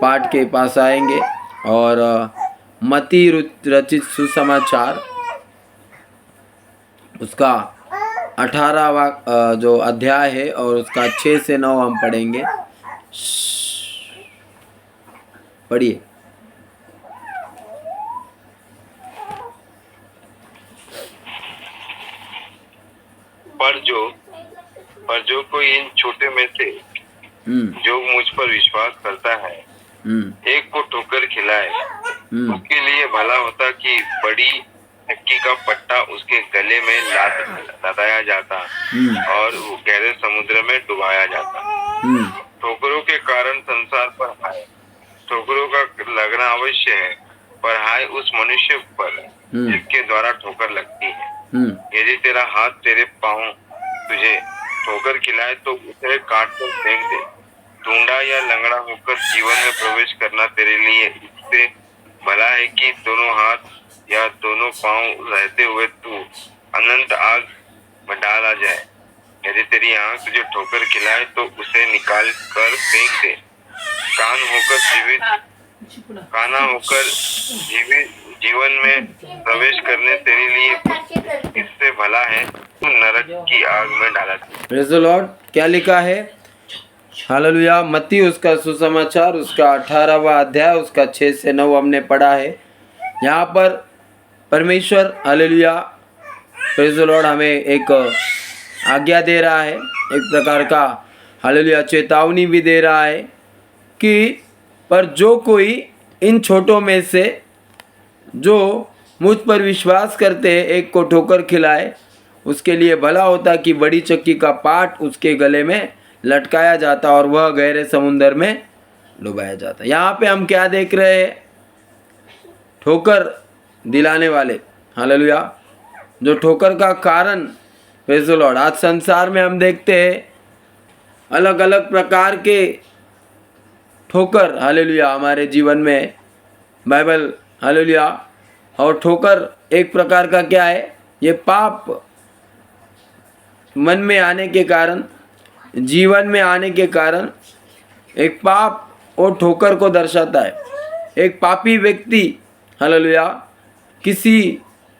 पाठ के पास आएंगे और मत्ती रचित सुसमाचार उसका 18वां जो अध्याय है और उसका 6 से 9 हम पढ़ेंगे। पढ़िए। पर जो कोई इन छोटे में से जो मुझ पर विश्वास करता है एक को ठोकर खिलाए, उसके लिए भला होता कि बड़ी चक्की का पट्टा उसके गले में लदाया जाता और वो गहरे समुद्र में डुबाया जाता। ठोकरों के कारण संसार पर हाय, ठोकरों का लगना अवश्य है, पर हाय उस मनुष्य पर जिसके द्वारा ठोकर लगती है। यदि तेरा हाथ तेरे पाँव तुझे ठोकर खिलाए तो उसे काट कर फेंक दे। ढूंढा या लंगड़ा होकर जीवन में प्रवेश करना तेरे लिए इससे भला है कि दोनों हाथ या दोनों पांव रहते हुए तू अनंत आग में डाला जाए। यदि तेरी आंख तुझे ठोकर खिलाए तो उसे निकाल कर फेंक दे। काना होकर जीवन में प्रवेश करने तेरे लिए इससे भला है तू नरक की आग में डाला जाए। Praise the Lord. क्या लिखा है? हालेलुया। मत्ती उसका सुसमाचार उसका 18वां अध्याय उसका 6 से 9 हमने पढ़ा है। यहाँ पर परमेश्वर हालेलुया प्रेज़ द लॉर्ड हमें एक आज्ञा दे रहा है, एक प्रकार का हालेलुया चेतावनी भी दे रहा है कि पर जो कोई इन छोटों में से जो मुझ पर विश्वास करते हैं एक को ठोकर खिलाए, उसके लिए भला होता कि बड़ी चक्की का पाट उसके गले में लटकाया जाता और वह गहरे समुद्र में डुबाया जाता। यहाँ पे हम क्या देख रहे हैं? ठोकर दिलाने वाले हालेलुया, जो ठोकर का कारण प्रेज़ द लॉर्ड। आज संसार में हम देखते हैं अलग अलग प्रकार के ठोकर हालेलुया हमारे जीवन में बाइबल हालेलुया। और ठोकर एक प्रकार का क्या है? ये पाप मन में आने के कारण, जीवन में आने के कारण एक पाप और ठोकर को दर्शाता है। एक पापी व्यक्ति हालेलुया किसी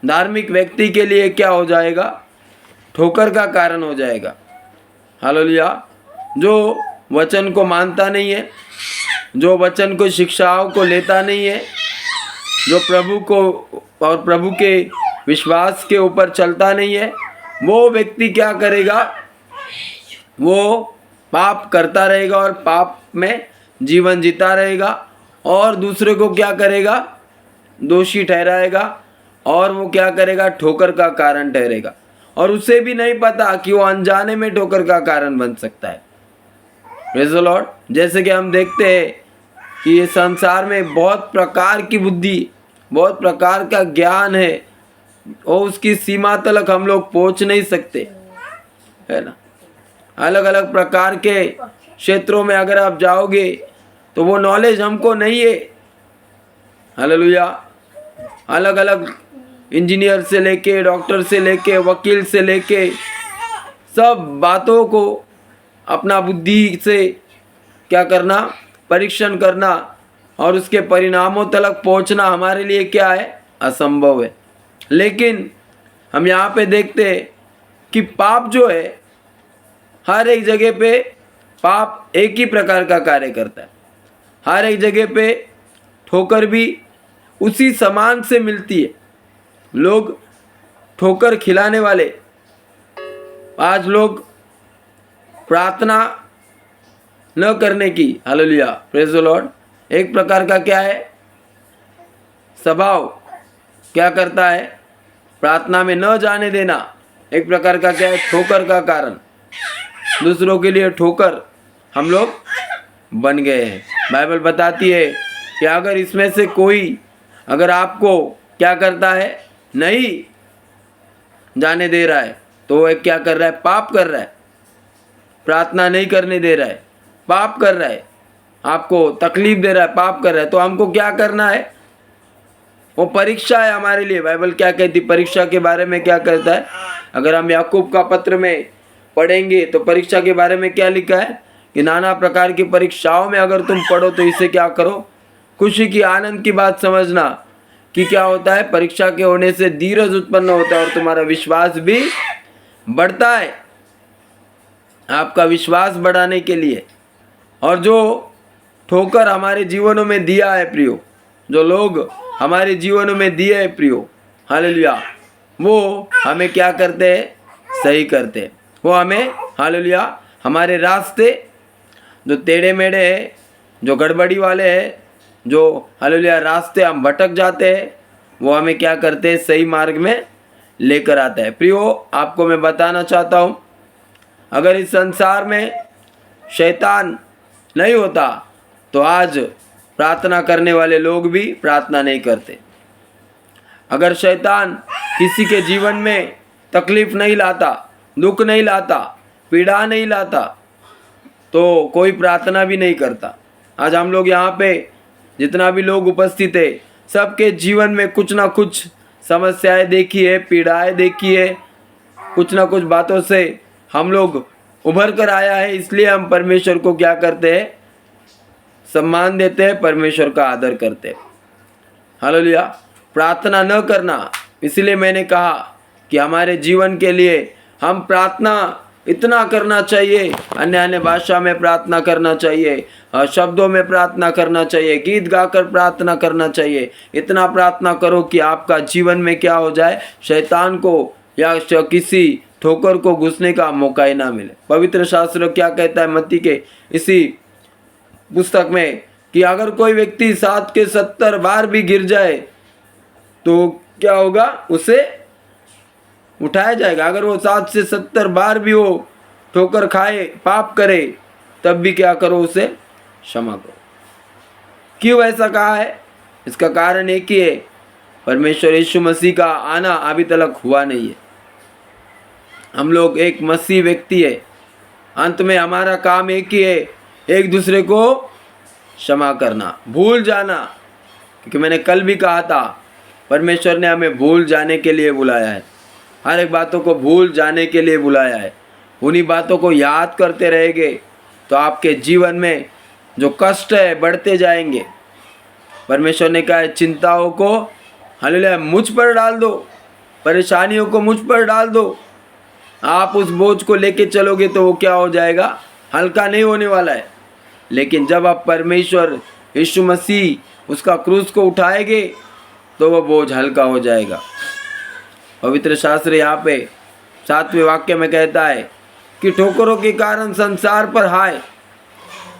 धार्मिक व्यक्ति के लिए क्या हो जाएगा? ठोकर का कारण हो जाएगा हालेलुया। जो वचन को मानता नहीं है, जो वचन को शिक्षाओं को लेता नहीं है, जो प्रभु को और प्रभु के विश्वास के ऊपर चलता नहीं है, वो व्यक्ति क्या करेगा? वो पाप करता रहेगा और पाप में जीवन जीता रहेगा और दूसरे को क्या करेगा? दोषी ठहराएगा और वो क्या करेगा? ठोकर का कारण ठहरेगा और उसे भी नहीं पता कि वो अनजाने में ठोकर का कारण बन सकता है। Praise the Lord. जैसे कि हम देखते हैं कि ये संसार में बहुत प्रकार की बुद्धि, बहुत प्रकार का ज्ञान है और उसकी सीमा तक हम लोग पहुंच नहीं सकते, है ना। अलग अलग प्रकार के क्षेत्रों में अगर आप जाओगे तो वो नॉलेज हमको नहीं है हालेलुया। अलग अलग इंजीनियर से लेके, डॉक्टर से लेके, वकील से लेके सब बातों को अपना बुद्धि से क्या करना? परीक्षण करना और उसके परिणामों तक पहुंचना हमारे लिए क्या है? असंभव है। लेकिन हम यहाँ पे देखते हैं कि पाप जो है हर एक जगह पे पाप एक ही प्रकार का कार्य करता है। हर एक जगह पे ठोकर भी उसी समान से मिलती है। लोग ठोकर खिलाने वाले, आज लोग प्रार्थना न करने की हालेलुया प्रेज़ द लॉर्ड एक प्रकार का क्या है? स्वभाव क्या करता है? प्रार्थना में न जाने देना एक प्रकार का क्या है? ठोकर का कारण। दूसरों के लिए ठोकर हम लोग बन गए हैं। बाइबल बताती है कि अगर इसमें से कोई अगर आपको क्या करता है? नहीं जाने दे रहा है तो वो क्या कर रहा है? पाप कर रहा है। प्रार्थना नहीं करने दे रहा है, पाप कर रहा है। आपको तकलीफ दे रहा है, पाप कर रहा है। तो हमको क्या करना है? वो परीक्षा है हमारे लिए। बाइबल क्या कहती? परीक्षा के बारे में क्या कहता है? अगर हम याकूब का पत्र में पढ़ेंगे तो परीक्षा के बारे में क्या लिखा है? कि नाना प्रकार की परीक्षाओं में अगर तुम पढ़ो तो इसे क्या करो, खुशी की आनंद की बात समझना कि क्या होता है, परीक्षा के होने से धीरज उत्पन्न होता है और तुम्हारा विश्वास भी बढ़ता है, आपका विश्वास बढ़ाने के लिए। और जो ठोकर हमारे जीवनों में दिया है प्रियो, जो लोग हमारे जीवनों में दिए है प्रियो, हालेलुया, वो हमें क्या करते हैं, सही करते हैं। वो हमें हालेलुया हमारे रास्ते जो टेढ़े मेढ़े है, जो गड़बड़ी वाले हैं, जो हालेलुया रास्ते हम भटक जाते हैं, वो हमें क्या करते हैं, सही मार्ग में लेकर आता है। प्रियो, आपको मैं बताना चाहता हूँ, अगर इस संसार में शैतान नहीं होता तो आज प्रार्थना करने वाले लोग भी प्रार्थना नहीं करते। अगर शैतान किसी के जीवन में तकलीफ नहीं लाता, दुख नहीं लाता, पीड़ा नहीं लाता, तो कोई प्रार्थना भी नहीं करता। आज हम लोग यहाँ पे जितना भी लोग उपस्थित है, सबके जीवन में कुछ ना कुछ समस्याएं देखी है, पीड़ाएं देखी है, कुछ ना कुछ बातों से हम लोग उभर कर आया है। इसलिए हम परमेश्वर को क्या करते हैं, सम्मान देते हैं, परमेश्वर का आदर करते हैं। हालेलुया। प्रार्थना न करना, इसलिए मैंने कहा कि हमारे जीवन के लिए हम प्रार्थना इतना करना चाहिए, अन्य अन्य भाषा में प्रार्थना करना चाहिए, शब्दों में प्रार्थना करना चाहिए, गीत गाकर प्रार्थना करना चाहिए। इतना प्रार्थना करो कि आपका जीवन में क्या हो जाए, शैतान को या किसी ठोकर को घुसने का मौका ही ना मिले। पवित्र शास्त्र क्या कहता है मत्ती के इसी पुस्तक में कि अगर कोई व्यक्ति 7 के 70 बार भी गिर जाए तो क्या होगा, उसे उठाया जाएगा। अगर वो 7 से 70 बार भी वो ठोकर खाए, पाप करे, तब भी क्या करो, उसे क्षमा करो। क्यों ऐसा कहा है? इसका कारण एक ही है, परमेश्वर यीशु मसीह का आना अभी तक हुआ नहीं है। हम लोग एक मसीह व्यक्ति है, अंत में हमारा काम एक ही है, एक दूसरे को क्षमा करना, भूल जाना। क्योंकि मैंने कल भी कहा था, परमेश्वर ने हमें भूल जाने के लिए बुलाया है, हर एक बातों को भूल जाने के लिए बुलाया है। उन्हीं बातों को याद करते रहेंगे तो आपके जीवन में जो कष्ट है बढ़ते जाएंगे। परमेश्वर ने कहा है, चिंताओं को हालेलुया मुझ पर डाल दो, परेशानियों को मुझ पर डाल दो। आप उस बोझ को लेके चलोगे तो वो क्या हो जाएगा, हल्का नहीं होने वाला है। लेकिन जब आप परमेश्वर यीशु मसीह उसका क्रूस को उठाएंगे तो वह बोझ हल्का हो जाएगा। पवित्र शास्त्र यहाँ पे 7वें वाक्य में कहता है कि ठोकरों के कारण संसार पर हाय।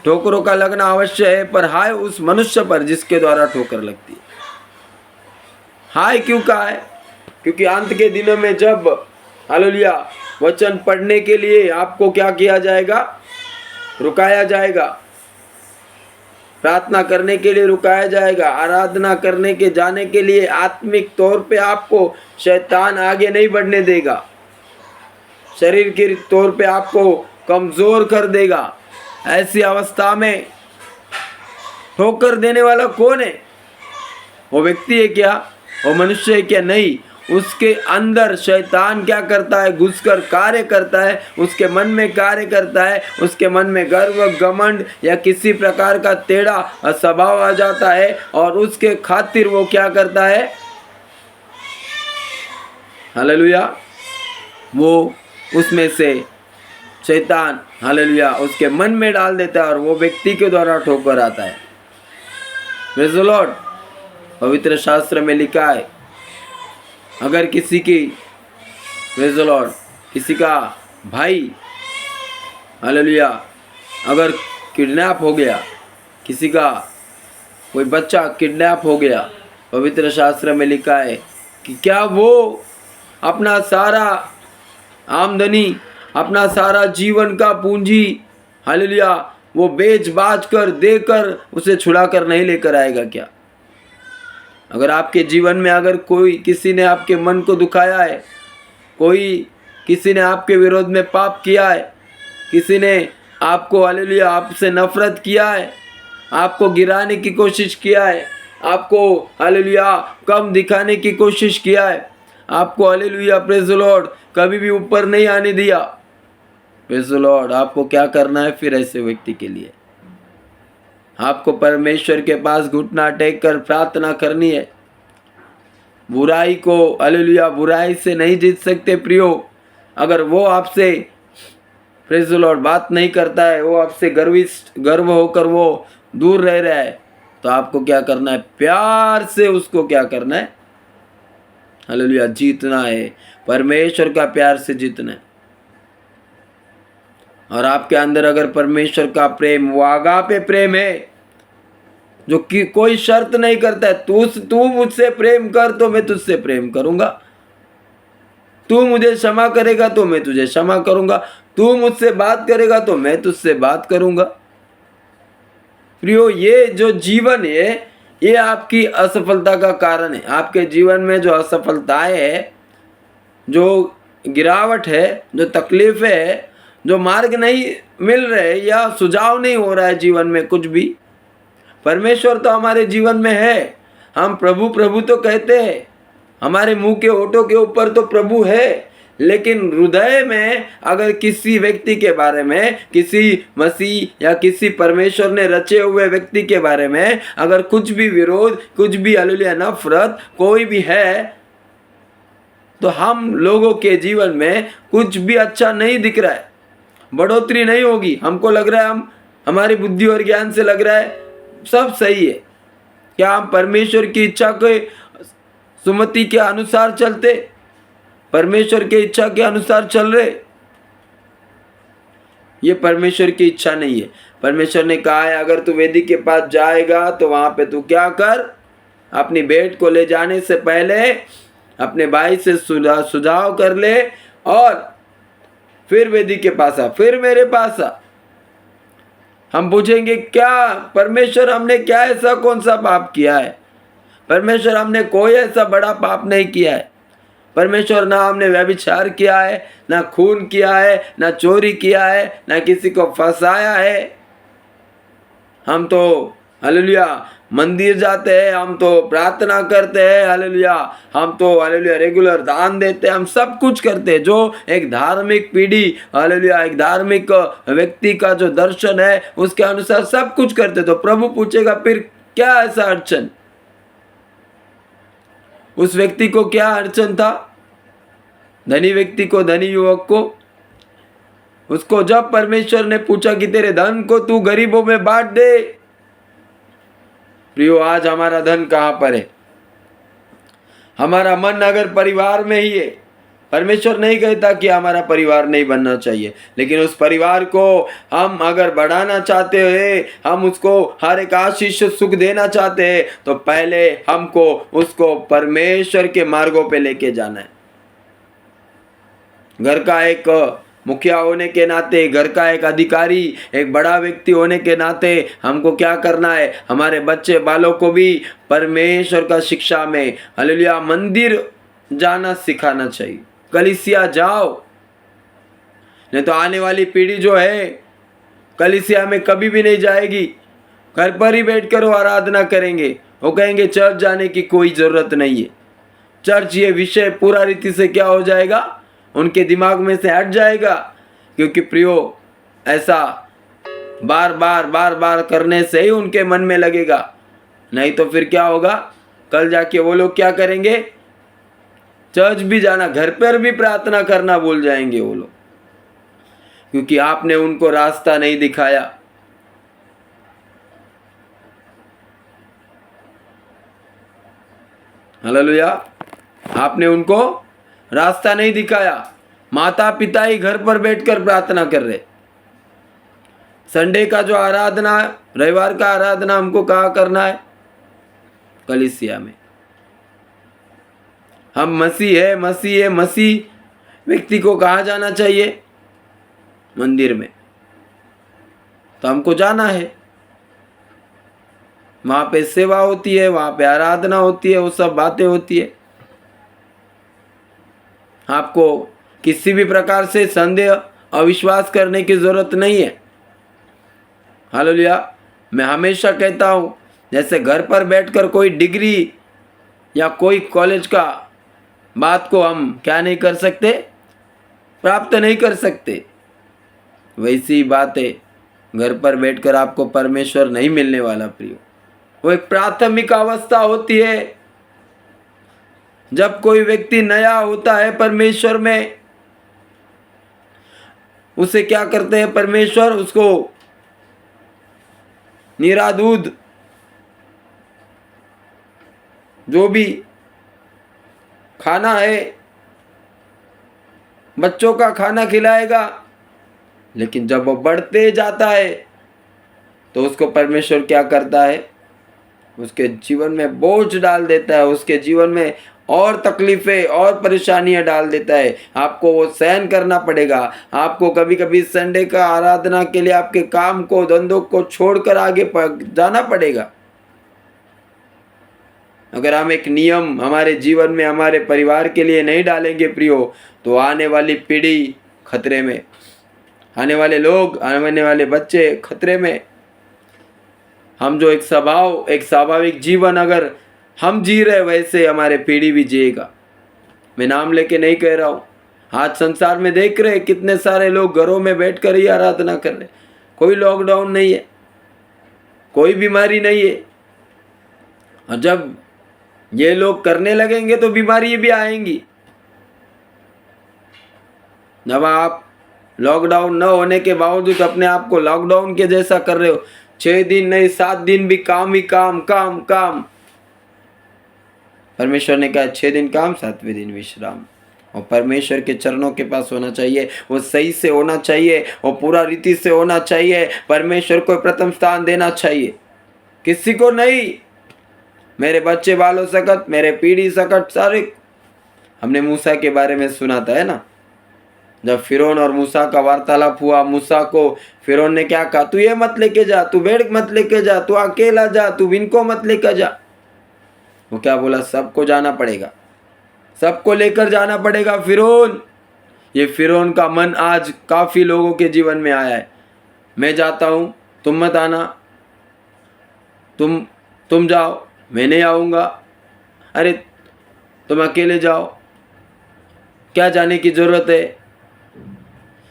ठोकरों का लगना अवश्य है, पर हाय उस मनुष्य पर जिसके द्वारा ठोकर लगती है। हाय क्यों कहा है? क्योंकि अंत के दिनों में जब हालेलुया वचन पढ़ने के लिए आपको क्या किया जाएगा, रुकाया जाएगा, प्रार्थना करने के लिए रुकाया जाएगा, आराधना करने के जाने के लिए आत्मिक तौर पे आपको शैतान आगे नहीं बढ़ने देगा, शरीर के तौर पे आपको कमज़ोर कर देगा। ऐसी अवस्था में ठोकर देने वाला कौन है? वो व्यक्ति है क्या, वो मनुष्य है क्या? नहीं, उसके अंदर शैतान क्या करता है, घुसकर कार्य करता है, उसके मन में कार्य करता है। उसके मन में गर्व, घमंड या किसी प्रकार का टेढ़ा स्वभाव आ जाता है और उसके खातिर वो क्या करता है, हालेलुया, वो उसमें से शैतान हालेलुया उसके मन में डाल देता है और वो व्यक्ति के द्वारा ठोकर आता है। Praise the Lord. पवित्र शास्त्र में लिखा है, अगर किसी की प्रेज़ द लॉर्ड किसी का भाई हालेलुया अगर किडनैप हो गया, किसी का कोई बच्चा किडनैप हो गया, पवित्र शास्त्र में लिखा है कि क्या वो अपना सारा आमदनी, अपना सारा जीवन का पूंजी हालेलुया वो बेच बाच कर देकर उसे छुड़ा कर नहीं लेकर आएगा क्या? अगर आपके जीवन में अगर कोई किसी ने आपके मन को दुखाया है, कोई किसी ने आपके विरोध में पाप किया है, किसी ने आपको हालेलुया आपसे नफरत किया है, आपको गिराने की कोशिश किया है, आपको हालेलुया कम दिखाने की कोशिश किया है, आपको हालेलुया प्रेज़ द लॉर्ड कभी भी ऊपर नहीं आने दिया, प्रेज़ द लॉर्ड। आपको क्या करना है फिर ऐसे व्यक्ति के लिए? आपको परमेश्वर के पास घुटना टेक कर प्रार्थना करनी है। बुराई को, हालेलुया, बुराई से नहीं जीत सकते प्रियो। अगर वो आपसे प्रेज़ द लॉर्ड बात नहीं करता है, वो आपसे गर्व होकर वो दूर रह रहा है, तो आपको क्या करना है? प्यार से उसको क्या करना है? हालेलुया, जीतना है। परमेश्वर का प्यार से जीतना है। और आपके अंदर अगर परमेश्वर का प्रेम, वो आगापे प्रेम है, जो कि कोई शर्त नहीं करता है, तू मुझसे प्रेम कर तो मैं तुझसे प्रेम करूंगा, तू मुझे क्षमा करेगा तो मैं तुझे क्षमा करूंगा, तू मुझसे बात करेगा तो मैं तुझसे बात करूंगा। प्रियो, ये जो जीवन है, ये आपकी असफलता का कारण है। आपके जीवन में जो असफलताएं है, जो गिरावट है, जो तकलीफें है, जो मार्ग नहीं मिल रहे या सुझाव नहीं हो रहा है जीवन में कुछ भी, परमेश्वर तो हमारे जीवन में है। हम प्रभु प्रभु तो कहते हैं, हमारे मुंह के होठों के ऊपर तो प्रभु है, लेकिन हृदय में अगर किसी व्यक्ति के बारे में, किसी मसीह या किसी परमेश्वर ने रचे हुए व्यक्ति के बारे में अगर कुछ भी विरोध, कुछ भी हालेलुया नफरत कोई भी है, तो हम लोगों के जीवन में कुछ भी अच्छा नहीं दिख रहा है, बढ़ोतरी नहीं होगी। हमको लग रहा है, हमारी बुद्धि और ज्ञान से लग रहा है सब सही है। क्या हम परमेश्वर की इच्छा के सुमति के अनुसार चलते? परमेश्वर के इच्छा के अनुसार चल रहे? ये परमेश्वर की इच्छा नहीं है। परमेश्वर ने कहा है, अगर तू वेदी के पास जाएगा तो वहां पे तू क्या कर? अपनी भेंट को ले जाने से पहले अपने भाई से सुझाव कर ले और फिर वेदी के पास आ, फिर मेरे पास आ। हम पूछेंगे, क्या परमेश्वर हमने क्या ऐसा कौन सा पाप किया है? परमेश्वर हमने कोई ऐसा बड़ा पाप नहीं किया है। परमेश्वर ना हमने व्यभिचार किया है, ना खून किया है, ना चोरी किया है, ना किसी को फंसाया है। हम तो हालेलुया मंदिर जाते हैं, हम तो प्रार्थना करते हैं, हालेलुया, हम तो हालेलुया रेगुलर दान देते हैं, हम सब कुछ करते हैं। जो एक धार्मिक पीढ़ी, हालेलुया, एक धार्मिक व्यक्ति का जो दर्शन है उसके अनुसार सब कुछ करते। तो प्रभु पूछेगा, फिर क्या ऐसा अड़चन? उस व्यक्ति को क्या अड़चन था? धनी व्यक्ति को, धनी युवक को, उसको जब परमेश्वर ने पूछा कि तेरे धन को तू गरीबों में बांट दे। प्रियो, आज हमारा धन कहाँ पर है? हमारा मन अगर परिवार में ही है, परमेश्वर नहीं कहता कि हमारा परिवार नहीं बनना चाहिए, लेकिन उस परिवार को हम अगर बढ़ाना चाहते हैं, हम उसको हर एक आशीष सुख देना चाहते हैं, तो पहले हमको उसको परमेश्वर के मार्गों पे लेके जाना है। घर का एक मुखिया होने के नाते, घर का एक अधिकारी, एक बड़ा व्यक्ति होने के नाते हमको क्या करना है? हमारे बच्चे बालों को भी परमेश्वर का शिक्षा में, हालेलुया, मंदिर जाना सिखाना चाहिए। कलीसिया जाओ, नहीं तो आने वाली पीढ़ी जो है कलीसिया में कभी भी नहीं जाएगी। घर पर ही बैठकर वो आराधना करेंगे। वो कहेंगे चर्च जाने की कोई ज़रूरत नहीं है। चर्च ये विषय पूरा रीति से क्या हो जाएगा? उनके दिमाग में से हट जाएगा। क्योंकि प्रियो, ऐसा बार बार करने से ही उनके मन में लगेगा। नहीं तो फिर क्या होगा? कल जाके वो लोग क्या करेंगे? चर्च भी जाना, घर पर भी प्रार्थना करना भूल जाएंगे वो लोग, क्योंकि आपने उनको रास्ता नहीं दिखाया। हालेलुया, आपने उनको रास्ता नहीं दिखाया। माता पिता ही घर पर बैठकर प्रार्थना कर रहे। संडे का जो आराधना, रविवार का आराधना हमको कहाँ करना है? कलीसिया में। हम मसीह व्यक्ति को कहाँ जाना चाहिए? मंदिर में। तो हमको जाना है, वहाँ पे सेवा होती है, वहाँ पे आराधना होती है, वो सब बातें होती है। आपको किसी भी प्रकार से संदेह, अविश्वास करने की जरूरत नहीं है। हालेलुया, मैं हमेशा कहता हूँ, जैसे घर पर बैठकर कोई डिग्री या कोई कॉलेज का बात को हम क्या नहीं कर सकते? प्राप्त नहीं कर सकते। वैसी ही बात है, घर पर बैठकर आपको परमेश्वर नहीं मिलने वाला प्रियो। वो एक प्राथमिक अवस्था होती है। जब कोई व्यक्ति नया होता है परमेश्वर में, उसे क्या करते हैं परमेश्वर, उसको नीरा दूध, जो भी खाना है, बच्चों का खाना खिलाएगा। लेकिन जब वो बढ़ते जाता है तो उसको परमेश्वर क्या करता है, उसके जीवन में बोझ डाल देता है, उसके जीवन में और तकलीफें और परेशानियां डाल देता है। आपको वो सहन करना पड़ेगा। आपको कभी कभी संडे का आराधना के लिए आपके काम को, धंधों को छोड़कर आगे जाना पड़ेगा। अगर हम एक नियम हमारे जीवन में, हमारे परिवार के लिए नहीं डालेंगे प्रियो, तो आने वाली पीढ़ी खतरे में, आने वाले लोग, आने वाले बच्चे खतरे में। हम जो एक स्वाभाविक जीवन अगर हम जी रहे, वैसे हमारे पीढ़ी भी जिएगा। मैं नाम लेके नहीं कह रहा हूँ। आज संसार में देख रहे कितने सारे लोग घरों में बैठकर ही आराधना कर रहे। कोई लॉकडाउन नहीं है, कोई बीमारी नहीं है। और जब ये लोग करने लगेंगे तो बीमारी भी आएंगी। जब आप लॉकडाउन न होने के बावजूद अपने आप को लॉकडाउन के जैसा कर रहे हो, 6 दिन नहीं 7 दिन भी काम ही काम काम काम। परमेश्वर ने कहा 6 दिन काम, 7वें दिन विश्राम। और परमेश्वर के चरणों के पास होना चाहिए, वो सही से होना चाहिए, वो पूरा रीति से होना चाहिए। परमेश्वर को प्रथम स्थान देना चाहिए, किसी को नहीं। मेरे बच्चे बालों सकत, मेरे पीढ़ी सकत, सारे। हमने मूसा के बारे में सुना था, है ना। जब फिरौन और मूसा का वार्तालाप हुआ, मूसा को फिरौन ने क्या कहा, तू ये मत लेके जा, तू भेड़ मत लेके जा, तू अकेला जा, तू इनको मत लेकर जा। वो क्या बोला, सबको जाना पड़ेगा, सबको लेकर जाना पड़ेगा फिरौन। ये फिरौन का मन आज काफ़ी लोगों के जीवन में आया है। मैं जाता हूँ, तुम मत आना, तुम जाओ, मैं नहीं आऊँगा। अरे तुम अकेले जाओ, क्या जाने की ज़रूरत है।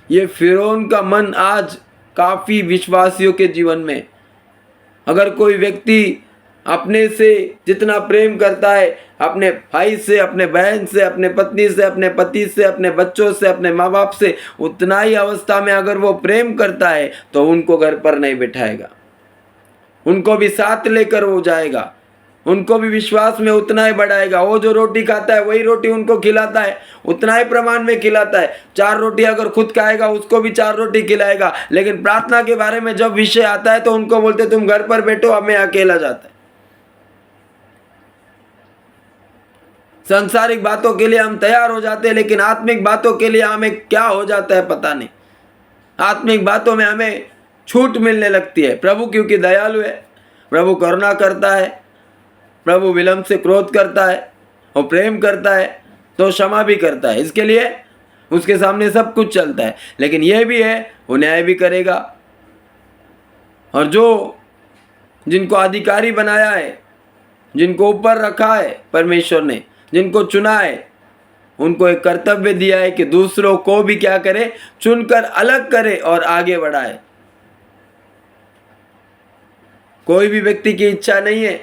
ये फिरौन का मन आज काफ़ी विश्वासियों के जीवन में। अगर कोई व्यक्ति अपने से जितना प्रेम करता है, अपने भाई से, अपने बहन से, अपने पत्नी से, अपने पति से, अपने बच्चों से, अपने माँ बाप से, उतना ही अवस्था में अगर वो प्रेम करता है तो उनको घर पर नहीं बिठाएगा, उनको भी साथ लेकर वो जाएगा, उनको भी विश्वास में उतना ही बढ़ाएगा। वो जो रोटी खाता है वही रोटी उनको खिलाता है, उतना ही प्रमाण में खिलाता है। 4 रोटी अगर खुद खाएगा उसको भी 4 रोटी खिलाएगा। लेकिन प्रार्थना के बारे में जब विषय आता है तो उनको बोलते तुम घर पर बैठो, अब मैं अकेला जाता है। सांसारिक बातों के लिए हम तैयार हो जाते हैं, लेकिन आत्मिक बातों के लिए हमें क्या हो जाता है पता नहीं। आत्मिक बातों में हमें छूट मिलने लगती है। प्रभु क्योंकि दयालु है, प्रभु करुणा करता है, प्रभु विलंब से क्रोध करता है, और प्रेम करता है तो क्षमा भी करता है। इसके लिए उसके सामने सब कुछ चलता है। लेकिन यह भी है, वो न्याय भी करेगा। और जो जिनको अधिकारी बनाया है, जिनको ऊपर रखा है परमेश्वर ने, जिनको चुना है, उनको एक कर्तव्य दिया है कि दूसरों को भी क्या करे, चुनकर अलग करे और आगे बढ़ाए। कोई भी व्यक्ति की इच्छा नहीं है,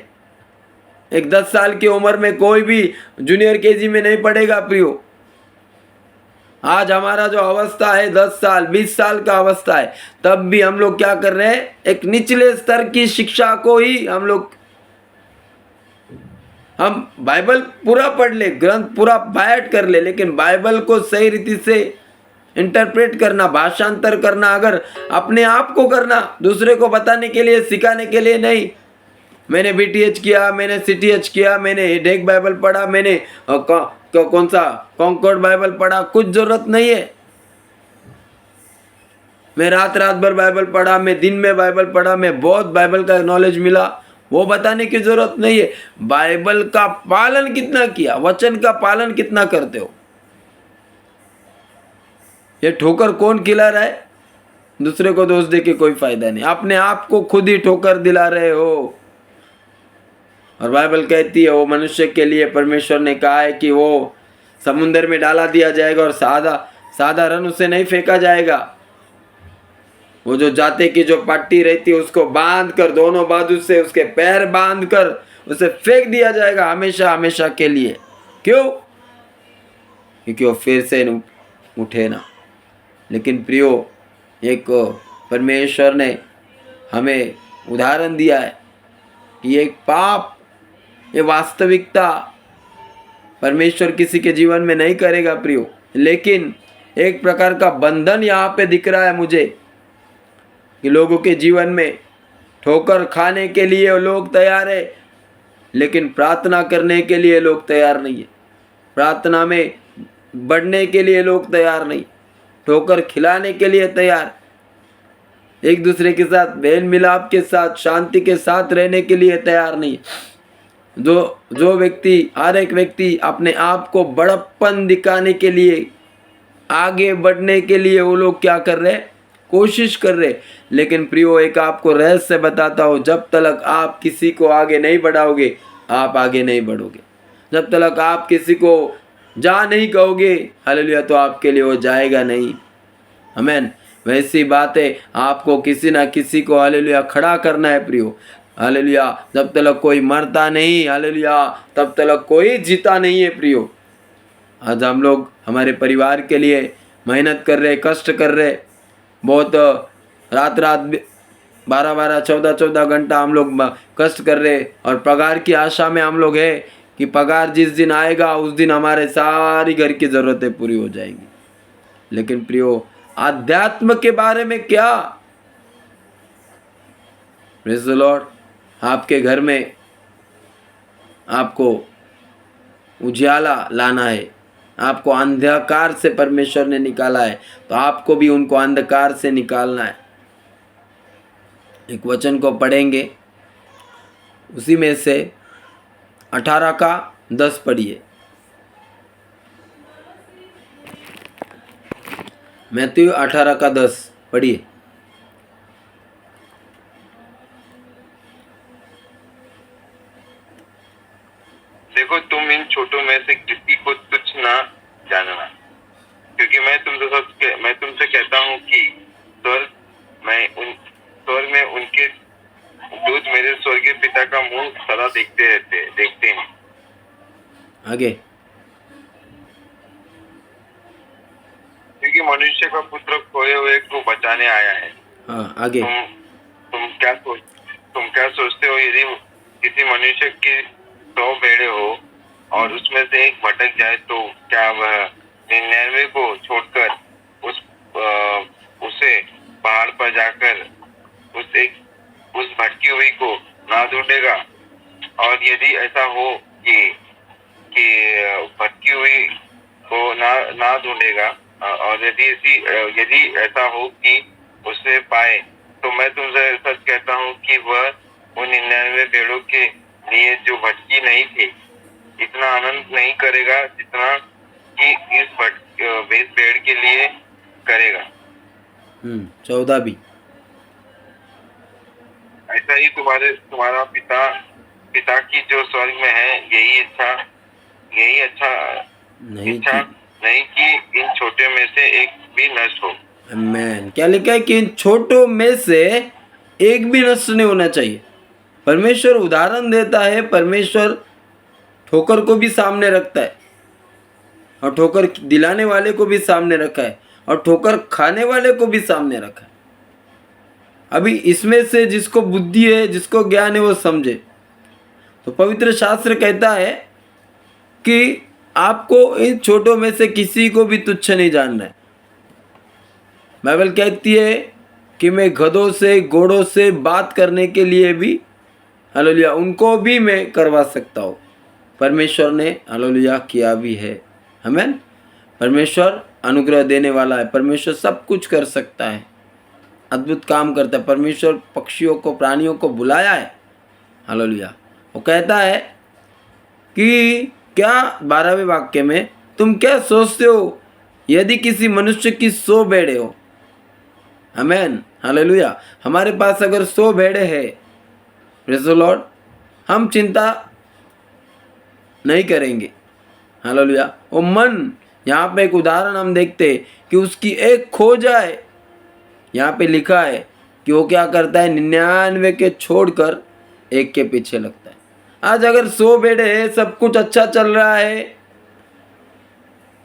एक 10 साल की उम्र में कोई भी जूनियर केजी में नहीं पढ़ेगा प्रियो। आज हमारा जो अवस्था है 10 साल 20 साल का अवस्था है, तब भी हम लोग क्या कर रहे हैं, एक निचले स्तर की शिक्षा को ही हम बाइबल पूरा पढ़ ले, ग्रंथ पूरा बायट कर ले, लेकिन बाइबल को सही रीति से इंटरप्रेट करना, भाषांतर करना, अगर अपने आप को करना, दूसरे को बताने के लिए, सिखाने के लिए नहीं। मैंने BTH किया, मैंने CTH किया, मैंने हेडेक बाइबल पढ़ा, मैंने कौन सा कॉन्कॉर्ड बाइबल पढ़ा, कुछ जरूरत नहीं है। मैं रात भर बाइबल पढ़ा, मैं दिन में बाइबल पढ़ा, मैं बहुत बाइबल का नॉलेज मिला, वो बताने की जरूरत नहीं है। बाइबल का पालन कितना किया, वचन का पालन कितना करते हो। ये ठोकर कौन खिला रहा है, दूसरे को दोष दे के कोई फायदा नहीं, अपने आप को खुद ही ठोकर दिला रहे हो। और बाइबल कहती है वो मनुष्य के लिए परमेश्वर ने कहा है कि वो समुंदर में डाला दिया जाएगा और साधारण उसे नहीं फेंका जाएगा। वो जो जाते की जो पट्टी रहती है उसको बांध कर, दोनों बाजू से उसके पैर बांध कर उसे फेंक दिया जाएगा हमेशा हमेशा के लिए। क्यों? क्योंकि वो फिर से उठे ना। लेकिन प्रियो, एक परमेश्वर ने हमें उदाहरण दिया है कि एक पाप, ये वास्तविकता परमेश्वर किसी के जीवन में नहीं करेगा प्रियो। लेकिन एक प्रकार का बंधन यहाँ पे दिख रहा है मुझे कि लोगों के जीवन में ठोकर खाने के लिए लोग तैयार है, लेकिन प्रार्थना करने के लिए लोग तैयार नहीं है। प्रार्थना में बढ़ने के लिए लोग तैयार नहीं, ठोकर खिलाने के लिए तैयार, एक दूसरे के साथ मेल मिलाप के साथ शांति के साथ रहने के लिए तैयार नहीं। जो व्यक्ति, हर एक व्यक्ति अपने आप को बड़प्पन दिखाने के लिए, आगे बढ़ने के लिए वो लोग क्या कर रहे हैं? कोशिश कर रहे। लेकिन प्रियो, एक आपको रहस्य बताता हूँ, जब तक आप किसी को आगे नहीं बढ़ाओगे आप आगे नहीं बढ़ोगे। जब तक आप किसी को जा नहीं कहोगे हालेलुया, तो आपके लिए वो जाएगा नहीं। आमीन। वैसी बात है, आपको किसी ना किसी को हालेलुया खड़ा करना है प्रियो। हालेलुया। जब तक कोई मरता नहीं हालेलुया, तब तक कोई जीता नहीं है प्रियो। आज हम लोग हमारे परिवार के लिए मेहनत कर रहे, कष्ट कर रहे, बहुत रात 12 14 घंटा हम लोग कष्ट कर रहे, और पगार की आशा में हम लोग है कि पगार जिस दिन आएगा उस दिन हमारे सारी घर की ज़रूरतें पूरी हो जाएंगी। लेकिन प्रियो, आध्यात्म के बारे में क्या? Praise the Lord. आपके घर में आपको उजाला लाना है, आपको अंधकार से परमेश्वर ने निकाला है, तो आपको भी उनको अंधकार से निकालना है। एक वचन को पढ़ेंगे, उसी में से 18 का 10 पढ़िए। मैथ्यू 18 का 10 पढ़िए। देखो, तुम इन छोटों में से किसी को तुच्छ ना जानना, क्योंकि मैं तुमसे कहता हूँ कि स्वर्ग में उनके दूत मेरे स्वर्गीय पिता का मुंह सदा देखते हैं। आगे। क्योंकि मनुष्य का पुत्र खोए हुए को बचाने आया है। हाँ, आगे। तुम क्या सोचते हो? यदि किसी मनुष्य की 100 भेड़ें हो और उसमें से एक भटक जाए, तो क्या वह 99 को छोड़कर उसे पहाड़ पर जाकर उस भटकी हुई को ना ढूंढेगा? और यदि ऐसा हो कि भटकी हुई को ना ढूंढेगा, और यदि ऐसा हो कि उसे पाए, तो मैं तुमसे सच कहता हूँ कि वह उन 99 भेड़ों के लिए जो भटकी नहीं थी, इतना आनंद नहीं करेगा जितना कि इस भेड़ के लिए करेगा। 14 भी। ऐसा ही तुम्हारा पिता की जो स्वर्ग में है, यही इच्छा नहीं कि इन छोटे में से एक भी नष्ट हो। आमीन। क्या लिखा है? कि इन छोटों में से एक भी नष्ट नहीं होना चाहिए। परमेश्वर उदाहरण देता है, परमेश्वर ठोकर को भी सामने रखता है, और ठोकर दिलाने वाले को भी सामने रखा है, और ठोकर खाने वाले को भी सामने रखा है। अभी इसमें से जिसको बुद्धि है, जिसको ज्ञान है, वो समझे। तो पवित्र शास्त्र कहता है कि आपको इन छोटों में से किसी को भी तुच्छ नहीं जानना है। बाइबल कहती है कि मैं गधों से, घोड़ों से बात करने के लिए भी हालेलुया उनको भी मैं करवा सकता हूँ। परमेश्वर ने हालेलुया किया भी है। आमीन। परमेश्वर अनुग्रह देने वाला है। परमेश्वर सब कुछ कर सकता है, अद्भुत काम करता है। परमेश्वर पक्षियों को, प्राणियों को बुलाया है। हालेलुया। वो कहता है कि क्या 12वें वाक्य में, तुम क्या सोचते हो यदि किसी मनुष्य की 100 भेड़ें हो? आमीन। हालेलुया। हमारे पास अगर 100 भेड़ें है, प्रेज़ द लॉर्ड, हम चिंता नहीं करेंगे। हालेलुया। वो मन, यहाँ पे एक उदाहरण हम देखते कि उसकी एक खो जाए यहाँ पे लिखा है कि वो क्या करता है, 99 के छोड़कर एक के पीछे लगता है। आज अगर 100 बेड़े है, सब कुछ अच्छा चल रहा है,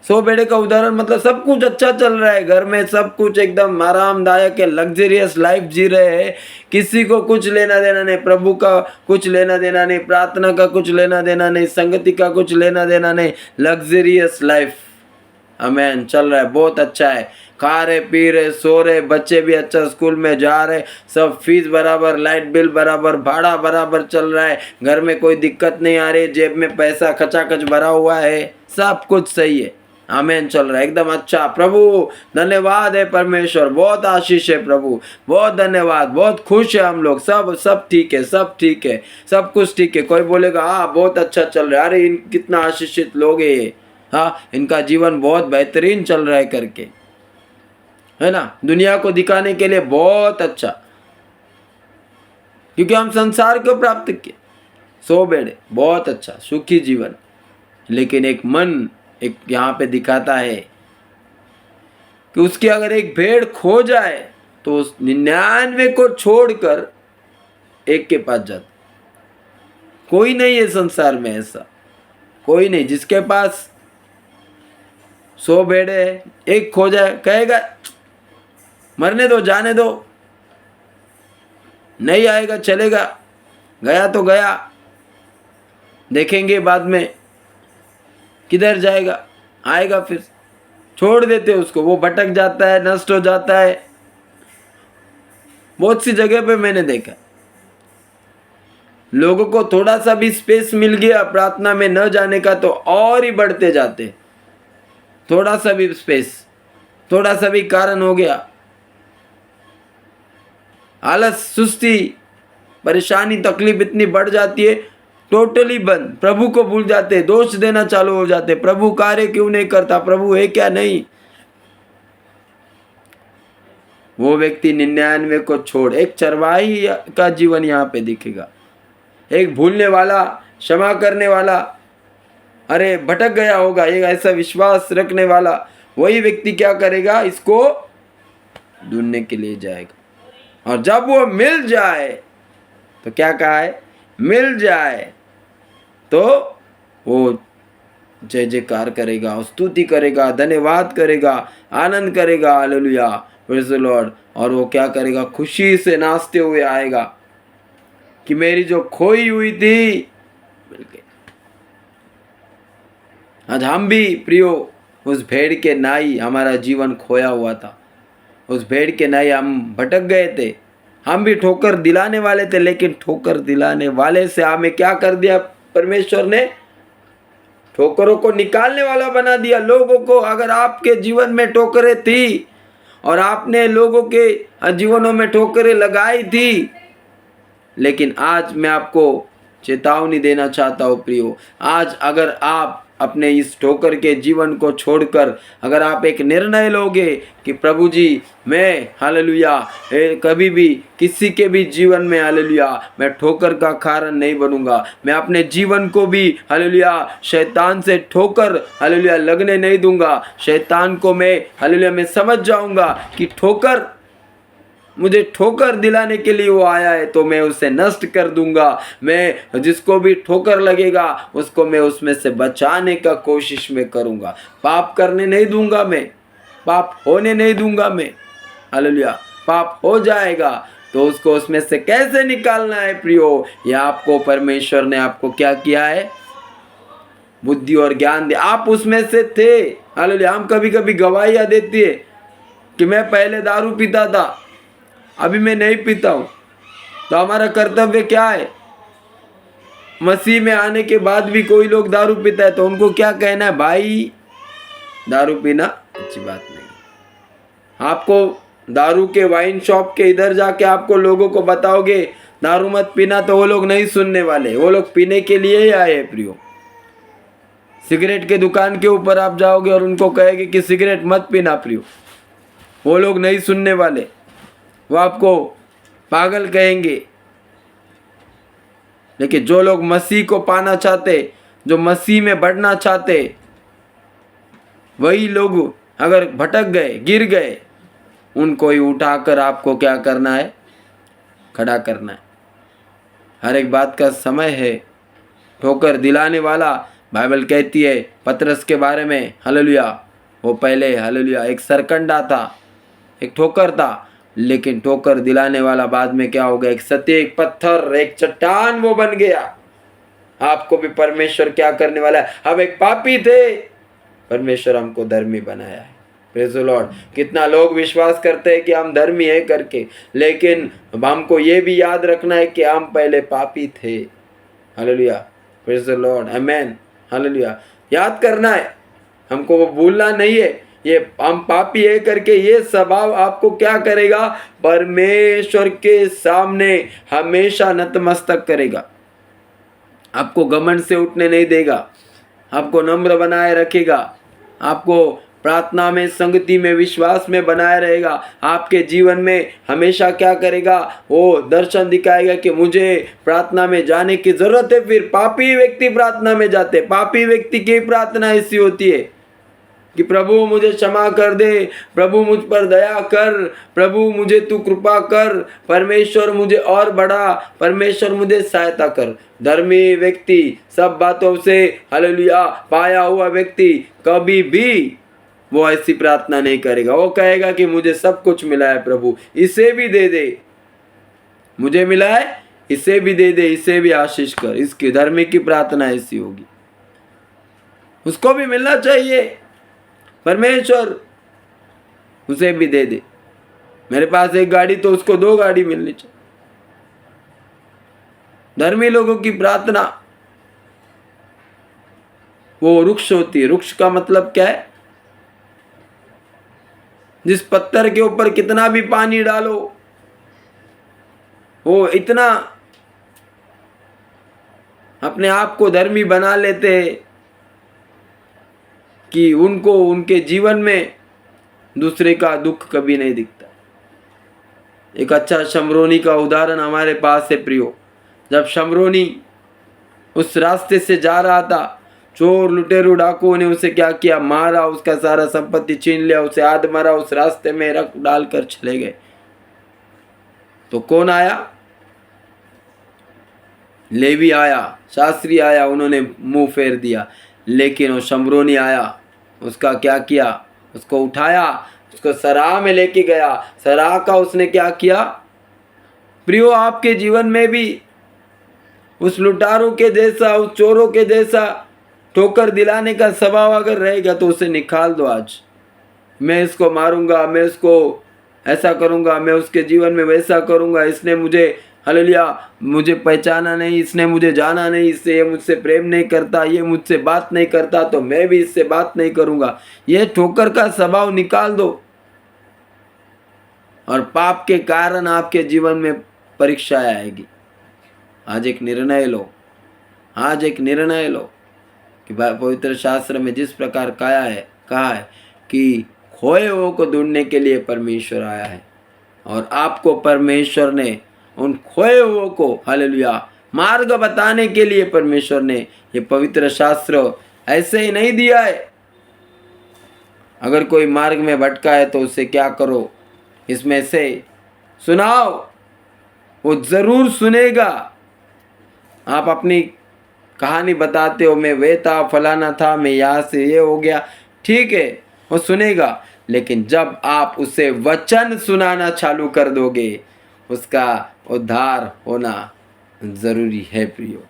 100 बेड़े का उदाहरण मतलब सब कुछ अच्छा चल रहा है, घर में सब कुछ एकदम आरामदायक है, लग्जरियस लाइफ जी रहे हैं, किसी को कुछ लेना देना नहीं, प्रभु का कुछ लेना देना नहीं, प्रार्थना का कुछ लेना देना नहीं, संगति का कुछ लेना देना नहीं, लग्जरियस लाइफ आमेन चल रहा है, बहुत अच्छा है, खा रहे पी रहे सो रहे, बच्चे भी अच्छा स्कूल में जा रहे, सब फीस बराबर, लाइट बिल बराबर, भाड़ा बराबर चल रहा है, घर में कोई दिक्कत नहीं आ रही, जेब में पैसा खचाखच भरा हुआ है, सब कुछ सही है, आमेन चल रहा है एकदम अच्छा। प्रभु धन्यवाद है परमेश्वर, बहुत आशीष है प्रभु, बहुत धन्यवाद, बहुत खुश है हम लोग, सब ठीक है, सब ठीक है, सब कुछ ठीक है। कोई बोलेगा हाँ बहुत अच्छा चल रहा है, अरे इन कितना आशीषित लोग है ये, हाँ इनका जीवन बहुत बेहतरीन चल रहा है करके, है ना, दुनिया को दिखाने के लिए बहुत अच्छा, क्योंकि हम संसार को प्राप्त किए, 100 बेड़े बहुत अच्छा सुखी जीवन, लेकिन एक मन एक यहाँ पे दिखाता है कि उसकी अगर एक भेड़ खो जाए तो उस 99 को छोड़कर एक के पास जाता। कोई नहीं है संसार में ऐसा, कोई नहीं जिसके पास 100 भेड़े है, एक खो जाए कहेगा मरने दो, जाने दो, नहीं आएगा चलेगा, गया तो गया, देखेंगे बाद में किधर जाएगा, आएगा फिर, छोड़ देते उसको, वो भटक जाता है, नष्ट हो जाता है। बहुत सी जगह पे मैंने देखा लोगों को थोड़ा सा भी स्पेस मिल गया प्रार्थना में न जाने का तो और ही बढ़ते जाते, थोड़ा सा भी स्पेस, थोड़ा सा भी कारण हो गया, आलस, सुस्ती, परेशानी, तकलीफ इतनी बढ़ जाती है, टोटली बंद, प्रभु को भूल जाते, दोष देना चालू हो जाते, प्रभु कार्य क्यों नहीं करता, प्रभु है क्या नहीं। वो व्यक्ति 99 को छोड़, एक चरवाही का जीवन यहाँ पे दिखेगा, एक भूलने वाला, क्षमा करने वाला, अरे भटक गया होगा, एक ऐसा विश्वास रखने वाला, वही व्यक्ति क्या करेगा, इसको ढूंढने के लिए जाएगा, और जब वो मिल जाए तो क्या कहा है, मिल जाए तो वो जय जयकार करेगा, स्तुति करेगा, धन्यवाद करेगा, आनंद करेगा, हालेलुया, प्रेज़ द लॉर्ड, और वो क्या करेगा, खुशी से नाचते हुए आएगा कि मेरी जो खोई हुई थी मिल गई। आज हम भी प्रियो उस भेड़ के नाई, हमारा जीवन खोया हुआ था, उस भेड़ के नाई हम भटक गए थे, हम भी ठोकर दिलाने वाले थे, लेकिन ठोकर दिलाने वाले से हमें क्या कर दिया परमेश्वर ने, ठोकरों को निकालने वाला बना दिया लोगों को। अगर आपके जीवन में ठोकरें थी और आपने लोगों के जीवनों में ठोकरें लगाई थी, लेकिन आज मैं आपको चेतावनी देना चाहता हूँ प्रियो, आज अगर आप अपने इस ठोकर के जीवन को छोड़कर अगर आप एक निर्णय लोगे कि प्रभु जी मैं हालेलुया कभी भी किसी के भी जीवन में हालेलुया मैं ठोकर का कारण नहीं बनूंगा, मैं अपने जीवन को भी हालेलुया शैतान से ठोकर हालेलुया लगने नहीं दूंगा, शैतान को मैं हालेलुया मैं समझ जाऊंगा कि ठोकर मुझे ठोकर दिलाने के लिए वो आया है, तो मैं उसे नष्ट कर दूंगा, मैं जिसको भी ठोकर लगेगा उसको मैं उसमें से बचाने का कोशिश में करूंगा, पाप करने नहीं दूंगा, मैं पाप होने नहीं दूंगा, मैं हालेलुया पाप हो जाएगा तो उसको उसमें से कैसे निकालना है प्रियो, यह आपको परमेश्वर ने आपको क्या किया है, बुद्धि और ज्ञान दिया। आप उसमें से थे, हालेलुया। हम कभी कभी गवाहियाँ देती है कि मैं पहले दारू पीता था, अभी मैं नहीं पीता हूँ, तो हमारा कर्तव्य क्या है, मसीह में आने के बाद भी कोई लोग दारू पीता है तो उनको क्या कहना है, भाई दारू पीना अच्छी बात नहीं। आपको दारू के वाइन शॉप के इधर जाके आपको लोगों को बताओगे दारू मत पीना तो वो लोग नहीं सुनने वाले, वो लोग पीने के लिए ही आए हैं प्रियो। सिगरेट के दुकान के ऊपर आप जाओगे और उनको कहेंगे कि सिगरेट मत पीना प्रियो, वो लोग नहीं सुनने वाले, वो आपको पागल कहेंगे। लेकिन जो लोग मसीह को पाना चाहते, जो मसीह में बढ़ना चाहते, वही लोग अगर भटक गए, गिर गए, उनको ही उठाकर आपको क्या करना है, खड़ा करना है। हर एक बात का समय है। ठोकर दिलाने वाला, बाइबल कहती है पतरस के बारे में, हालेलुया, वो पहले हालेलुया एक सरकंडा था, एक ठोकर था, लेकिन ठोकर दिलाने वाला बाद में क्या हो गया, एक सत्य, एक पत्थर, एक चट्टान वो बन गया। आपको भी परमेश्वर क्या करने वाला है, हम एक पापी थे, परमेश्वर हमको धर्मी बनाया है। Praise the Lord. कितना लोग विश्वास करते हैं कि हम धर्मी है करके, लेकिन हमको ये भी याद रखना है कि हम पहले पापी थे। Hallelujah, praise the Lord, amen, hallelujah. याद करना है, हमको वो भूलना नहीं है। ये हम पापी है करके ये स्वभाव आपको क्या करेगा, परमेश्वर के सामने हमेशा नतमस्तक करेगा। आपको घमंड से उठने नहीं देगा, आपको नम्र बनाए रखेगा, आपको प्रार्थना में, संगति में, विश्वास में बनाए रहेगा। आपके जीवन में हमेशा क्या करेगा, वो दर्शन दिखाएगा कि मुझे प्रार्थना में जाने की जरूरत है। फिर पापी व्यक्ति प्रार्थना में जाते, पापी व्यक्ति की प्रार्थना ऐसी होती है कि प्रभु मुझे क्षमा कर दे, प्रभु मुझ पर दया कर, प्रभु मुझे तू कृपा कर, परमेश्वर मुझे और बढ़ा, परमेश्वर मुझे सहायता कर। धर्मी व्यक्ति, सब बातों से हालेलुया पाया हुआ व्यक्ति कभी भी वो ऐसी प्रार्थना नहीं करेगा। वो कहेगा कि मुझे सब कुछ मिला है प्रभु, इसे भी दे दे, मुझे मिला है इसे भी दे दे, इसे भी आशीष कर। इसकी धर्मी की प्रार्थना ऐसी होगी, उसको भी मिलना चाहिए, परमेश्वर उसे भी दे दे। मेरे पास एक गाड़ी तो उसको 2 गाड़ी मिलनी चाहिए। धर्मी लोगों की प्रार्थना वो वृक्ष होती है। वृक्ष का मतलब क्या है, जिस पत्थर के ऊपर कितना भी पानी डालो वो इतना अपने आप को धर्मी बना लेते हैं कि उनको उनके जीवन में दूसरे का दुख कभी नहीं दिखता। एक अच्छा शमरोनी का उदाहरण हमारे पास है प्रियो। जब शमरोनी उस रास्ते से जा रहा था, चोर लुटेरू डाकुओं ने उसे क्या किया, मारा, उसका सारा संपत्ति छीन लिया, उसे आध मारा, उस रास्ते में रख डालकर चले गए। तो कौन आया, लेवी आया, शास्त्री आया, उन्होंने मुंह फेर दिया। लेकिन वो शमरोनी आया, उसका क्या किया, उसको उठाया, उसको सराह में लेके गया। सराह का उसने क्या किया प्रियो, आपके जीवन में भी उस लुटारू के जैसा, उस चोरों के जैसा ठोकर दिलाने का स्वभाव अगर रहेगा तो उसे निकाल दो। आज मैं इसको मारूंगा, मैं इसको ऐसा करूंगा, मैं उसके जीवन में वैसा करूंगा, इसने मुझे हालेलुया मुझे पहचाना नहीं, इसने मुझे जाना नहीं, इससे ये मुझसे प्रेम नहीं करता, ये मुझसे बात नहीं करता, तो मैं भी इससे बात नहीं करूंगा। ये ठोकर का स्वभाव निकाल दो और पाप के कारण आपके जीवन में परीक्षाएं आएगी। आज एक निर्णय लो, आज एक निर्णय लो कि पवित्र शास्त्र में जिस प्रकार कहा है कि खोए हुओं को ढूंढने के लिए परमेश्वर आया है, और आपको परमेश्वर ने उन खोए हुओं को हालेलुया मार्ग बताने के लिए परमेश्वर ने ये पवित्र शास्त्र ऐसे ही नहीं दिया है। अगर कोई मार्ग में भटका है तो उसे क्या करो, इसमें से सुनाओ, वो जरूर सुनेगा। आप अपनी कहानी बताते हो, मैं वे था, फलाना था, मैं यहाँ से ये हो गया, ठीक है, वो सुनेगा। लेकिन जब आप उसे वचन सुनाना चालू कर दोगे, उसका उद्धार होना जरूरी है प्रियो।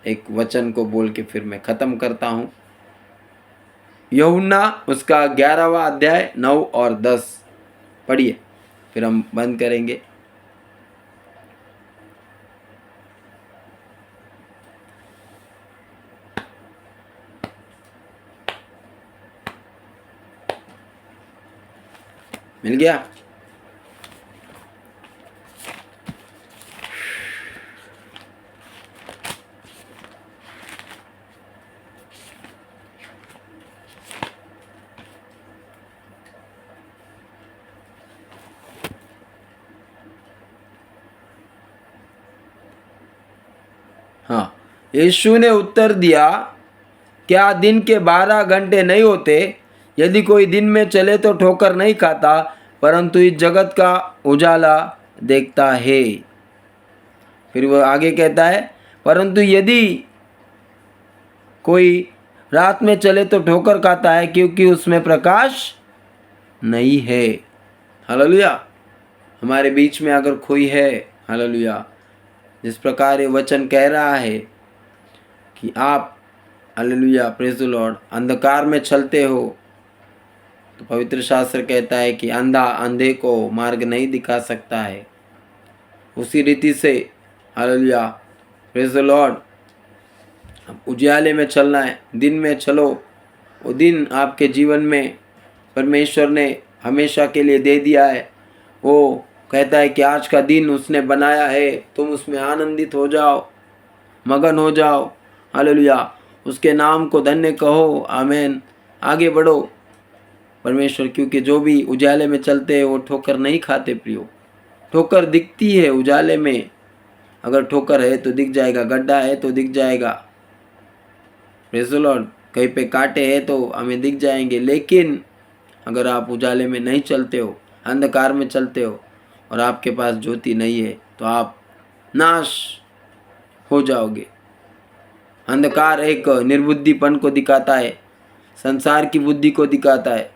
एक वचन को बोल के फिर मैं खत्म करता हूँ। यूहन्ना उसका 11वां अध्याय 9 और 10 पढ़िए, फिर हम बंद करेंगे। मिल गया? हाँ, यीशु ने उत्तर दिया, क्या दिन के 12 घंटे नहीं होते? यदि कोई दिन में चले तो ठोकर नहीं खाता, परंतु इस जगत का उजाला देखता है। फिर वो आगे कहता है, परंतु यदि कोई रात में चले तो ठोकर खाता है, क्योंकि उसमें प्रकाश नहीं है। हालेलुया। हमारे बीच में अगर कोई है, हालेलुया, जिस प्रकार ये वचन कह रहा है कि आप, हालेलुया, प्रेज द लॉर्ड, अंधकार में चलते हो, तो पवित्र शास्त्र कहता है कि अंधा अंधे को मार्ग नहीं दिखा सकता है। उसी रीति से, हालेलुया, प्रेज द लॉर्ड, उजाले में चलना है, दिन में चलो। वो दिन आपके जीवन में परमेश्वर ने हमेशा के लिए दे दिया है। वो कहता है कि आज का दिन उसने बनाया है, तुम उसमें आनंदित हो जाओ, मगन हो जाओ, हालेलुया, उसके नाम को धन्य कहो, आमीन। आगे बढ़ो परमेश्वर, क्योंकि जो भी उजाले में चलते हैं वो ठोकर नहीं खाते प्रियो। ठोकर दिखती है उजाले में, अगर ठोकर है तो दिख जाएगा, गड्ढा है तो दिख जाएगा, प्रेज़ द लॉर्ड, कहीं पे कांटे हैं तो हमें दिख जाएंगे। लेकिन अगर आप उजाले में नहीं चलते हो, अंधकार में चलते हो और आपके पास ज्योति नहीं है, तो आप नाश हो जाओगे। अंधकार एक निर्बुद्धिपन को दिखाता है, संसार की बुद्धि को दिखाता है।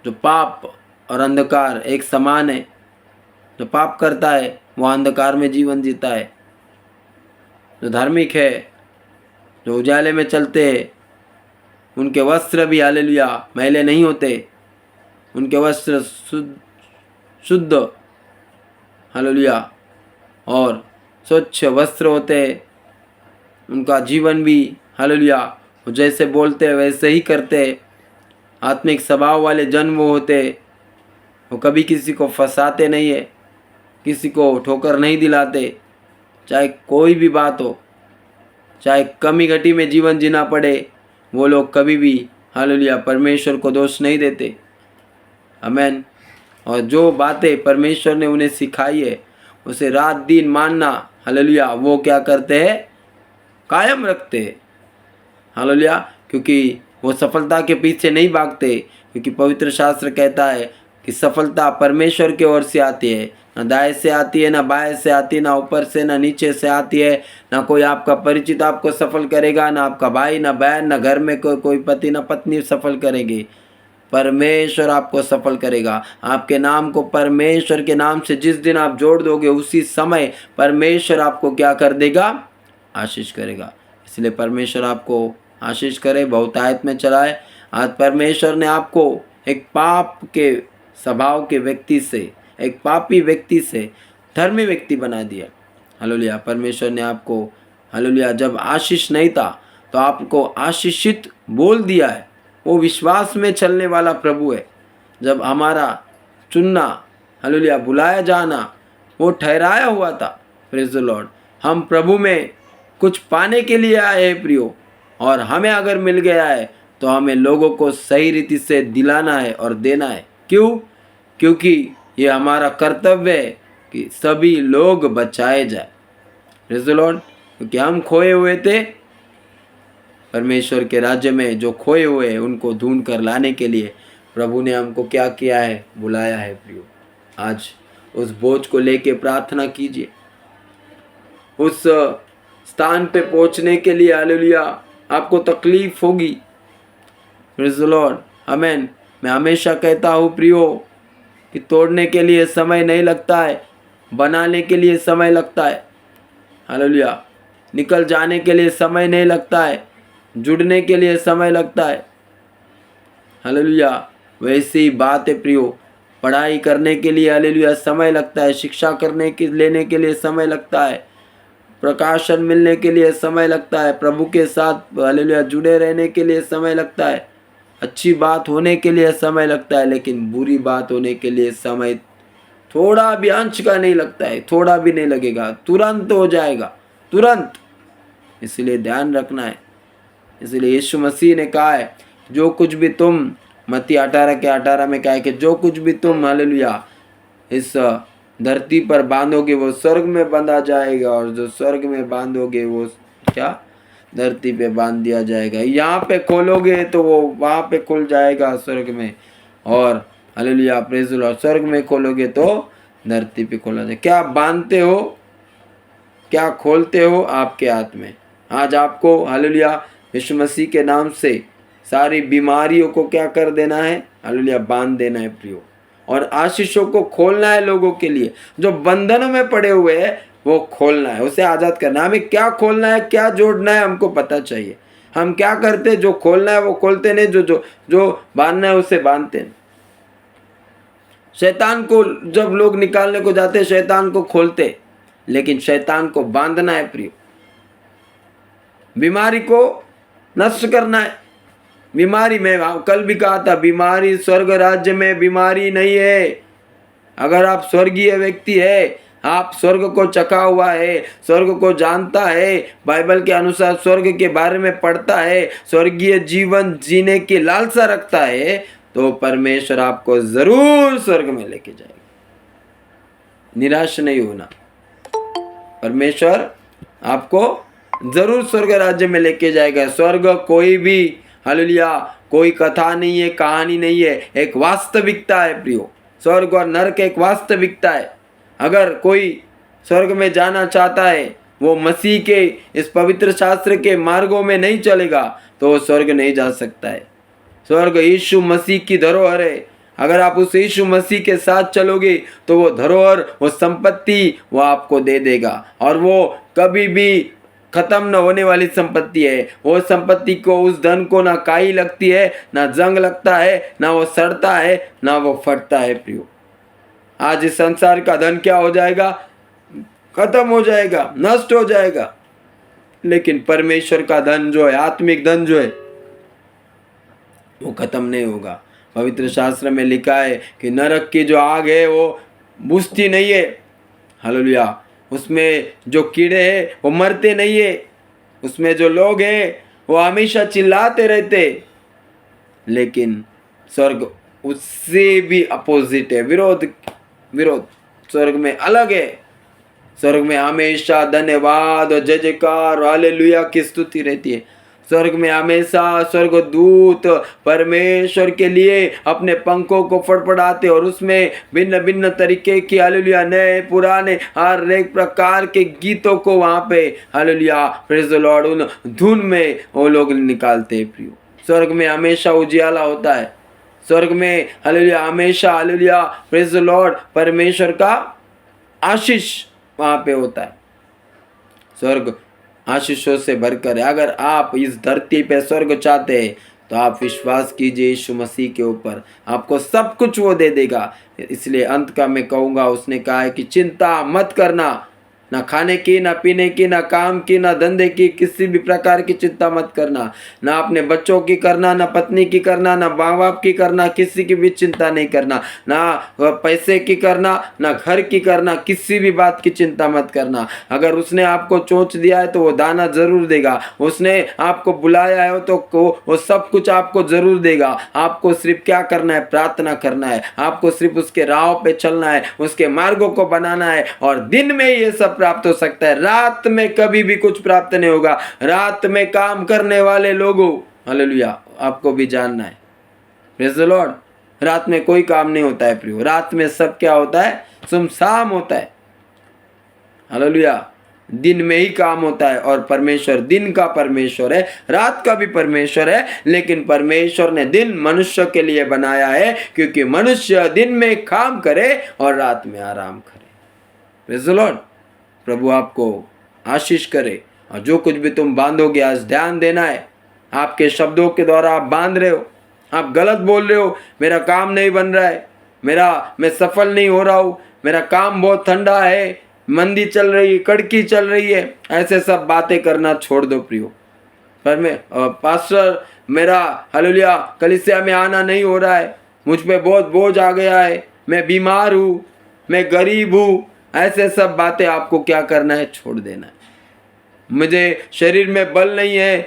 जो पाप और अंधकार एक समान है, जो पाप करता है वो अंधकार में जीवन जीता है। जो धार्मिक है, जो उजाले में चलते हैं, उनके वस्त्र भी, हालेलुया, मैले नहीं होते। उनके वस्त्र शुद्ध, हालेलुया, और स्वच्छ वस्त्र होते हैं। उनका जीवन भी, हालेलुया, जैसे बोलते हैं वैसे ही करते हैं। आत्मिक स्वभाव वाले जन वो होते हैं। वो कभी किसी को फंसाते नहीं है, किसी को ठोकर नहीं दिलाते, चाहे कोई भी बात हो, चाहे कमी घटी में जीवन जीना पड़े, वो लोग कभी भी, हालेलुया, परमेश्वर को दोष नहीं देते, आमीन। और जो बातें परमेश्वर ने उन्हें सिखाई है उसे रात दिन मानना, हालेलुया, वो क्या करते हैं, कायम रखते हैं, हालेलुया, क्योंकि वो सफलता के पीछे नहीं भागते। क्योंकि पवित्र शास्त्र कहता है कि सफलता परमेश्वर की ओर से आती है, न दाएं से आती है, न बाएं से आती है, ना ऊपर से, न नीचे से आती है। ना कोई आपका परिचित आपको सफल करेगा, ना आपका भाई, ना बहन, ना घर में कोई पति ना पत्नी सफल करेंगे। परमेश्वर आपको सफल करेगा। आपके नाम को परमेश्वर के नाम से जिस दिन आप जोड़ दोगे, उसी समय परमेश्वर आपको क्या कर देगा, आशीष करेगा। इसलिए परमेश्वर आपको आशीष करे, बहुतायत में चलाए। आज परमेश्वर ने आपको एक पाप के स्वभाव के व्यक्ति से, एक पापी व्यक्ति से धर्मी व्यक्ति बना दिया। हालेलुया। परमेश्वर ने आपको, हालेलुया, जब आशीष नहीं था तो आपको आशीषित बोल दिया है। वो विश्वास में चलने वाला प्रभु है। जब हमारा चुनना, हालेलुया, बुलाया जाना वो ठहराया हुआ था, प्रेज द लॉर्ड, हम प्रभु में कुछ पाने के लिए आए हैं प्रियो। और हमें अगर मिल गया है तो हमें लोगों को सही रीति से दिलाना है और देना है। क्यों? क्योंकि ये हमारा कर्तव्य है कि सभी लोग बचाए जाए, प्रेज द लॉर्ड। क्योंकि हम खोए हुए थे, परमेश्वर के राज्य में जो खोए हुए हैं उनको ढूंढ कर लाने के लिए प्रभु ने हमको क्या किया है, बुलाया है प्रियो। आज उस बोझ को लेके प्रार्थना कीजिए, उस स्थान पे पहुंचने के लिए, हालेलुया, आपको तकलीफ होगी, प्रेज द लॉर्ड, आमीन। मैं हमेशा कहता हूँ प्रियो कि तोड़ने के लिए समय नहीं लगता है, बनाने के लिए समय लगता है, हालेलुया। निकल जाने के लिए समय नहीं लगता है, जुड़ने के लिए समय लगता है, हालेलुया। वैसी ही बात है प्रियो, पढ़ाई करने के लिए, हालेलुया, समय लगता है, शिक्षा लेने के लिए समय लगता है, प्रकाशन मिलने के लिए समय लगता है, प्रभु के साथ, हालेलुया, जुड़े रहने के लिए समय लगता है, अच्छी बात होने के लिए समय लगता है। लेकिन बुरी बात होने के लिए समय थोड़ा भी अंश का नहीं लगता है, थोड़ा भी नहीं लगेगा, तुरंत हो जाएगा, तुरंत। इसलिए ध्यान रखना है। इसलिए यीशु मसीह ने कहा है, जो कुछ भी तुम, मत्ती 18:18 में कहा है कि जो कुछ भी तुम, हालेलुया, इस धरती पर बांधोगे वो स्वर्ग में बांधा जाएगा, और जो स्वर्ग में बांधोगे वो क्या, धरती पे बांध दिया जाएगा। यहाँ पे खोलोगे तो वो वहाँ पे खुल जाएगा स्वर्ग में। और हालेलुया, प्रेज द लॉर्ड। स्वर्ग में खोलोगे तो धरती पे खोला जाए। क्या बांधते हो, क्या खोलते हो, आपके हाथ में। आज आपको हालेलुया यीशु मसीह के नाम से सारी बीमारियों को क्या कर देना है, हालेलुया बांध देना है प्रियो, और आशीषों को खोलना है लोगों के लिए। जो बंधनों में पड़े हुए हैं वो खोलना है, उसे आज़ाद करना है। हमें क्या खोलना है, क्या जोड़ना है, हमको पता चाहिए। हम क्या करते, जो खोलना है वो खोलते नहीं, जो जो जो बांधना है उसे बांधते नहीं। शैतान को जब लोग निकालने को जाते शैतान को खोलते, लेकिन शैतान को बांधना है प्रियो। बीमारी को नष्ट करना है। बीमारी में कल भी कहा था, बीमारी स्वर्ग राज्य में बीमारी नहीं है। अगर आप स्वर्गीय व्यक्ति है, आप स्वर्ग को चखा हुआ है, स्वर्ग को जानता है, बाइबल के अनुसार स्वर्ग के बारे में पढ़ता है, स्वर्गीय जीवन जीने की लालसा रखता है, तो परमेश्वर आपको जरूर स्वर्ग में लेके जाएगा। निराश नहीं होना, परमेश्वर आपको जरूर स्वर्ग राज्य में लेके जाएगा। स्वर्ग कोई भी हालेलुया कोई कथा नहीं है, कहानी नहीं है, एक वास्तविकता है प्रियो। स्वर्ग और नरक एक वास्तविकता है। अगर कोई स्वर्ग में जाना चाहता है, वो मसीह के इस पवित्र शास्त्र के मार्गों में नहीं चलेगा तो वो स्वर्ग नहीं जा सकता है। स्वर्ग यीशु मसीह की धरोहर है। अगर आप उस यीशु मसीह के साथ चलोगे तो वो धरोहर, वो संपत्ति वो आपको दे देगा, और वो कभी भी खत्म न होने वाली संपत्ति है। वो संपत्ति को, उस धन को ना काई लगती है, ना जंग लगता है, ना वो सड़ता है, ना वो फटता है प्रियो। आज इस संसार का धन क्या हो जाएगा, खत्म हो जाएगा, नष्ट हो जाएगा, लेकिन परमेश्वर का धन जो है, आत्मिक धन जो है, वो खत्म नहीं होगा। पवित्र शास्त्र में लिखा है कि नरक की जो आग है वो बुझती नहीं है। हालेलुया, उसमें जो कीड़े हैं वो मरते नहीं है, उसमें जो लोग हैं वो हमेशा चिल्लाते रहते, लेकिन स्वर्ग उससे भी अपोजिट है, विरोध स्वर्ग में अलग है। स्वर्ग में हमेशा धन्यवाद और जय जयकार हालेलुया की स्तुति रहती है। स्वर्ग में हमेशा स्वर्गदूत परमेश्वर के लिए अपने पंखों को फड़फड़ाते, और उसमें भिन्न भिन्न तरीके की हालेलुया नए पुराने हर एक प्रकार के गीतों को वहाँ पे हालेलुया प्रेज द लॉर्ड उन धुन में वो लोग निकालते हैं प्रियो। स्वर्ग में हमेशा उजियाला होता है। स्वर्ग में हालेलुया हमेशा हालेलुया प्रेज द लॉर्ड परमेश्वर का आशीष वहाँ पे होता है। स्वर्ग आशीषों से भरकर है। अगर आप इस धरती पे स्वर्ग चाहते हैं तो आप विश्वास कीजिए यीशु मसीह के ऊपर, आपको सब कुछ वो दे देगा। इसलिए अंत का मैं कहूँगा, उसने कहा है कि चिंता मत करना, ना खाने की, ना पीने की, ना काम की, ना धंधे की, किसी भी प्रकार की चिंता मत करना। ना अपने बच्चों की करना, ना पत्नी की करना, ना माँ बाप की करना, किसी की भी चिंता नहीं करना। ना पैसे की करना, ना घर की करना, किसी भी बात की चिंता मत करना। अगर उसने आपको चोंच दिया है तो वो दाना जरूर देगा। उसने आपको बुलाया है तो वो सब कुछ आपको जरूर देगा। आपको सिर्फ क्या करना है, प्रार्थना करना है। आपको सिर्फ उसके राह पे चलना है, उसके मार्गों को बनाना है, और दिन में ये सब प्राप्त हो सकता है। रात में कभी भी कुछ प्राप्त नहीं होगा। रात में काम करने वाले लोगों, हालेलुया, आपको भी जानना है, प्रेज़ द लॉर्ड। रात में कोई काम नहीं होता है प्रियो। रात में सब क्या होता है, सुमसाम होता है। हालेलुया, दिन में ही काम होता है, और परमेश्वर दिन का परमेश्वर है, रात का भी परमेश्वर है। लेकिन परमेश्वर ने दिन मनुष्य के लिए बनाया है, क्योंकि मनुष्य दिन में काम करे और रात में आराम करे। Praise the Lord. प्रभु आपको आशीष करे, और जो कुछ भी तुम बांधोगे आज ध्यान देना है। आपके शब्दों के द्वारा आप बांध रहे हो, आप गलत बोल रहे हो, मेरा काम नहीं बन रहा है, मैं सफल नहीं हो रहा हूँ, मेरा काम बहुत ठंडा है, मंदी चल रही है, कड़की चल रही है, ऐसे सब बातें करना छोड़ दो प्रियो। पर मैं पास्टर मेरा हालेलुया कलीसिया में आना नहीं हो रहा है, मुझ पे बहुत बोझ आ गया है, मैं बीमार हूँ, मैं गरीब हूँ, ऐसे सब बातें आपको क्या करना है, छोड़ देना है। मुझे शरीर में बल नहीं है,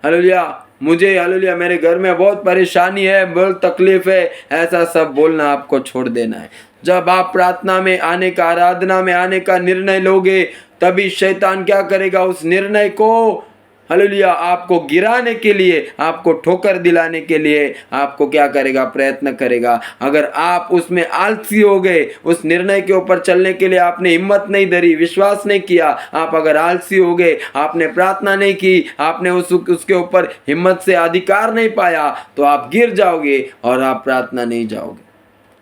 हालेलुया, मुझे हालेलुया मेरे घर में बहुत परेशानी है, बहुत तकलीफ है, ऐसा सब बोलना आपको छोड़ देना है। जब आप प्रार्थना में आने का, आराधना में आने का निर्णय लोगे, तभी शैतान क्या करेगा, उस निर्णय को हालेलुया आपको गिराने के लिए, आपको ठोकर दिलाने के लिए आपको क्या करेगा, प्रयत्न करेगा। अगर आप उसमें आलसी हो गए, उस निर्णय के ऊपर चलने के लिए आपने हिम्मत नहीं धरी, विश्वास नहीं किया, आप अगर आलसी हो गए, आपने प्रार्थना नहीं की, आपने उसके ऊपर हिम्मत से अधिकार नहीं पाया, तो आप गिर जाओगे और आप प्रार्थना नहीं जाओगे।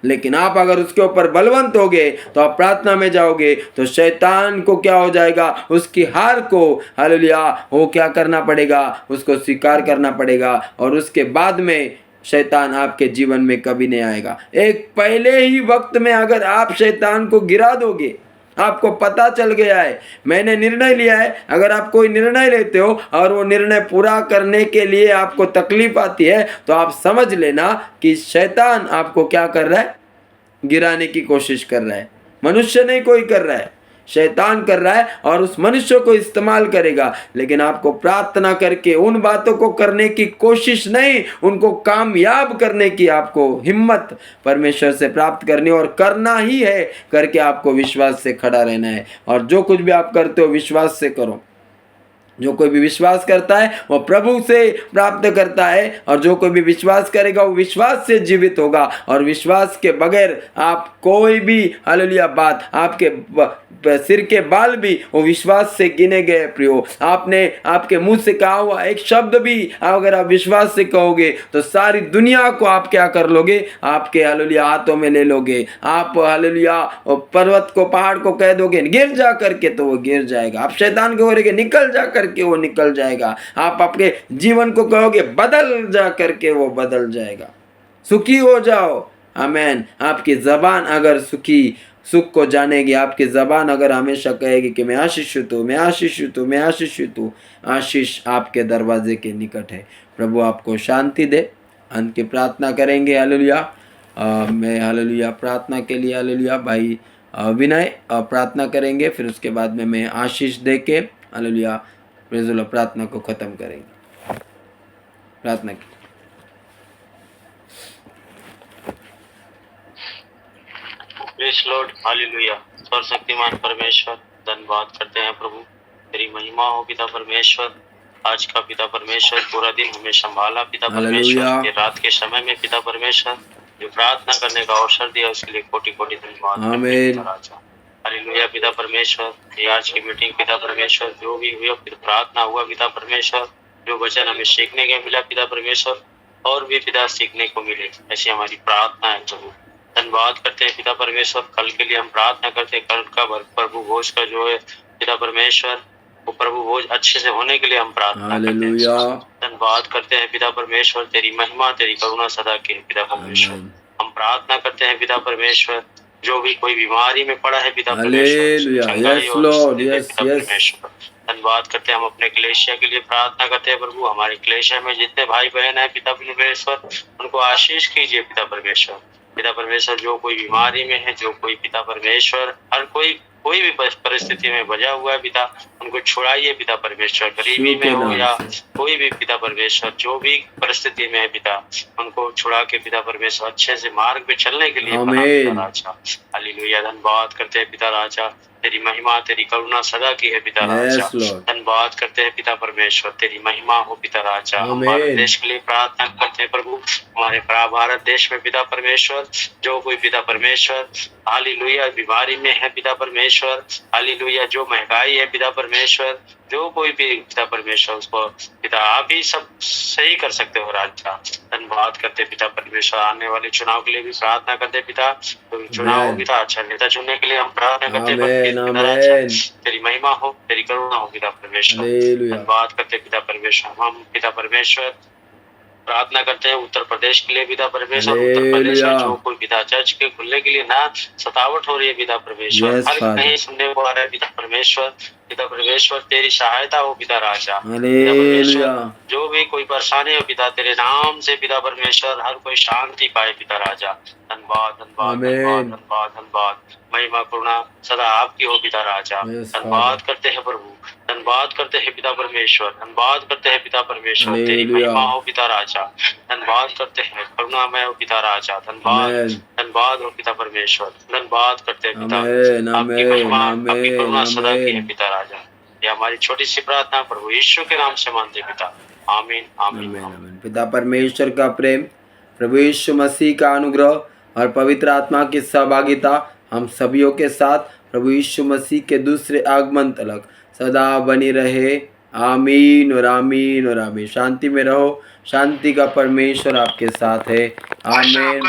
लेकिन आप अगर उसके ऊपर बलवंत हो गए तो आप प्रार्थना में जाओगे, तो शैतान को क्या हो जाएगा, उसकी हार को हालेलुया वो क्या करना पड़ेगा, उसको स्वीकार करना पड़ेगा, और उसके बाद में शैतान आपके जीवन में कभी नहीं आएगा। एक पहले ही वक्त में अगर आप शैतान को गिरा दोगे, आपको पता चल गया है मैंने निर्णय लिया है, अगर आप कोई निर्णय लेते हो और वो निर्णय पूरा करने के लिए आपको तकलीफ आती है, तो आप समझ लेना कि शैतान आपको क्या कर रहा है, गिराने की कोशिश कर रहा है। मनुष्य नहीं कोई कर रहा है, शैतान कर रहा है, और उस मनुष्य को इस्तेमाल करेगा। लेकिन आपको प्रार्थना करके उन बातों को करने की कोशिश नहीं, उनको कामयाब करने की आपको हिम्मत परमेश्वर से प्राप्त करनी, और करना ही है, करके आपको विश्वास से खड़ा रहना है। और जो कुछ भी आप करते हो विश्वास से करो। जो कोई भी विश्वास करता है वो प्रभु से प्राप्त करता है, और जो कोई भी विश्वास करेगा वो विश्वास से जीवित होगा। और विश्वास के बगैर आप कोई भी हालेलुया बात, आपके सिर के बाल भी वो विश्वास से गिने गए। प्रियो, आपने आपके मुंह से कहा हुआ एक शब्द भी अगर आप विश्वास से कहोगे, तो सारी दुनिया को आप क्या कर लोगे, आपके हालेलुया हाथों में ले लोगे। आप हालेलुया पर्वत को, पहाड़ को कह दोगे गिर जा करके, तो वो गिर जाएगा। आप शैतान को कहोगे निकल जा करके, वो निकल जाएगा। आप अपने जीवन को कहोगे बदल जा करके, वो बदल जाएगा। सुखी हो जाओ, आमेन। आपकी जबान अगर सुख को जानेगी, आपकी जबान अगर हमेशा कहेगी कि मैं आशीषित हूँ, मैं आशीषित हूँ, मैं आशीषित हूँ, आशीष आपके दरवाजे के निकट है। प्रभु आपको शांति दे। अंत की प्रार्थना करेंगे। हालेलुया। मैं हालेलुया प्रार्थना के लिए हालेलुया भाई विनय प्रार्थना करेंगे, फिर उसके बाद में मैं आशीष दे के हालेलुया प्रेज़ द लॉर्ड प्रार्थना को खत्म करेंगे। प्रार्थना की। Praise Lord, hallelujah. सर्वशक्तिमान परमेश्वर, धन्यवाद करते हैं प्रभु, तेरी महिमा हो पिता परमेश्वर। आज का पिता परमेश्वर पूरा दिन हमें संभाला पिता परमेश्वर, ये रात के समय में पिता परमेश्वर जो प्रार्थना करने का अवसर दिया उसके लिए कोटि कोटि धन्यवाद। आमीन। हालेलुया पिता परमेश्वर, ये आज की मीटिंग पिता परमेश्वर जो भी हुई प्रार्थना हुआ पिता परमेश्वर, जो वचन हमें सीखने को मिला पिता परमेश्वर, और भी पिता सीखने को मिले, ऐसी हमारी प्रार्थना है प्रभु। धन्यवाद करते हैं पिता परमेश्वर। कल के लिए हम प्रार्थना करते हैं, कल का प्रभु भोज का जो है पिता परमेश्वर, वो प्रभु भोज अच्छे से होने के लिए हम प्रार्थना करते हैं। धन्यवाद करते हैं पिता परमेश्वर, तेरी महिमा तेरी करुणा सदा के पिता परमेश्वर। हम प्रार्थना करते हैं पिता परमेश्वर, जो भी कोई बीमारी में पड़ा है पिता परमेश्वर, धन्यवाद करते हैं। हम अपने कलेशिया के लिए प्रार्थना करते हैं प्रभु। हमारे कलेशिया में जितने भाई बहन है पिता परमेश्वर, उनको आशीष कीजिए पिता परमेश्वर। पिता परमेश्वर, जो कोई बीमारी में है, जो कोई पिता परमेश्वर, हर कोई भी परिस्थिति में बजा हुआ है पिता, उनको छुड़ाइए पिता परमेश्वर। गरीबी में हो या कोई भी पिता परमेश्वर, जो भी परिस्थिति में है पिता, उनको छुड़ा के पिता परमेश्वर अच्छे से मार्ग पे चलने के लिए पिता राजा। हालेलुया। धन्यवाद करते हैं पिता राजा, तेरी महिमा तेरी करुणा सदा की है पिता राजा। धन्यवाद करते हैं पिता परमेश्वर, तेरी महिमा हो पिता राजा। हम भारत देश के लिए प्रार्थना करते हैं प्रभु। हमारे भारत देश में पिता परमेश्वर, जो कोई पिता परमेश्वर हालेलुया बीमारी में है पिता परमेश्वर, हालेलुया जो महंगाई है पिता परमेश्वर, जो कोई भी पिता परमेश्वर, उसको पिता आप ही सब सही कर सकते हो राजा। धन्यवाद करते पिता परमेश्वर। आने वाले चुनाव के लिए भी प्रार्थना करते पिता, तो चुनाव पिता अच्छा नेता चुनने के लिए हम प्रार्थना करते पिता। तेरी महिमा हो तेरी करुणा हो पिता परमेश्वर। धन्यवाद करते पिता परमेश्वर। हम पिता परमेश्वर प्रार्थना करते हैं उत्तर प्रदेश के लिए पिता परमेश्वर। उत्तर प्रदेश में जो कोई पिता चर्च के खुलने के लिए ना सतावट हो रही है पिता परमेश्वर, हर कहीं सुनने को आ रहा है पिता परमेश्वर। पिता परमेश्वर तेरी सहायता हो पिता राजा। पिता परमेश्वर, जो भी कोई परेशानी हो पिता, तेरे नाम से पिता परमेश्वर हर कोई शांति पाए पिता राजा। धन्यवाद धन्यवाद धन्यवाद धन्यवाद धन्यवाद। महिमा करुणा सदा आपकी हो पिता राजा। धन्यवाद करते हैं प्रभु, धन्यवाद करते हैं पिता परमेश्वर, धन्यवाद करते हैं पिता परमेश्वर। तेरी महिमा हो पिता राजा। धन्यवाद करते हैं करुणामय हो पिता राजा। धन्यवाद धन्यवाद हो पिता परमेश्वर। धन्यवाद करते हैं पिता, आपकी महिमा आपकी करुणा सदा की है पिता राजा। ये हमारी छोटी सी प्रार्थना प्रभु यीशु के नाम से मानते पिता, आमीन आमीन आमीन आमीन। पिता परमेश्वर का प्रेम, प्रभु यीशु मसीह का अनुग्रह और पवित्र आत्मा की सहभागिता हम सभियों के साथ प्रभु यीशु मसीह के दूसरे आगमन तक सदा बनी रहे। आमीन और आमीन और आमीन। शांति में रहो, शांति का परमेश्वर आपके साथ है। आमीन।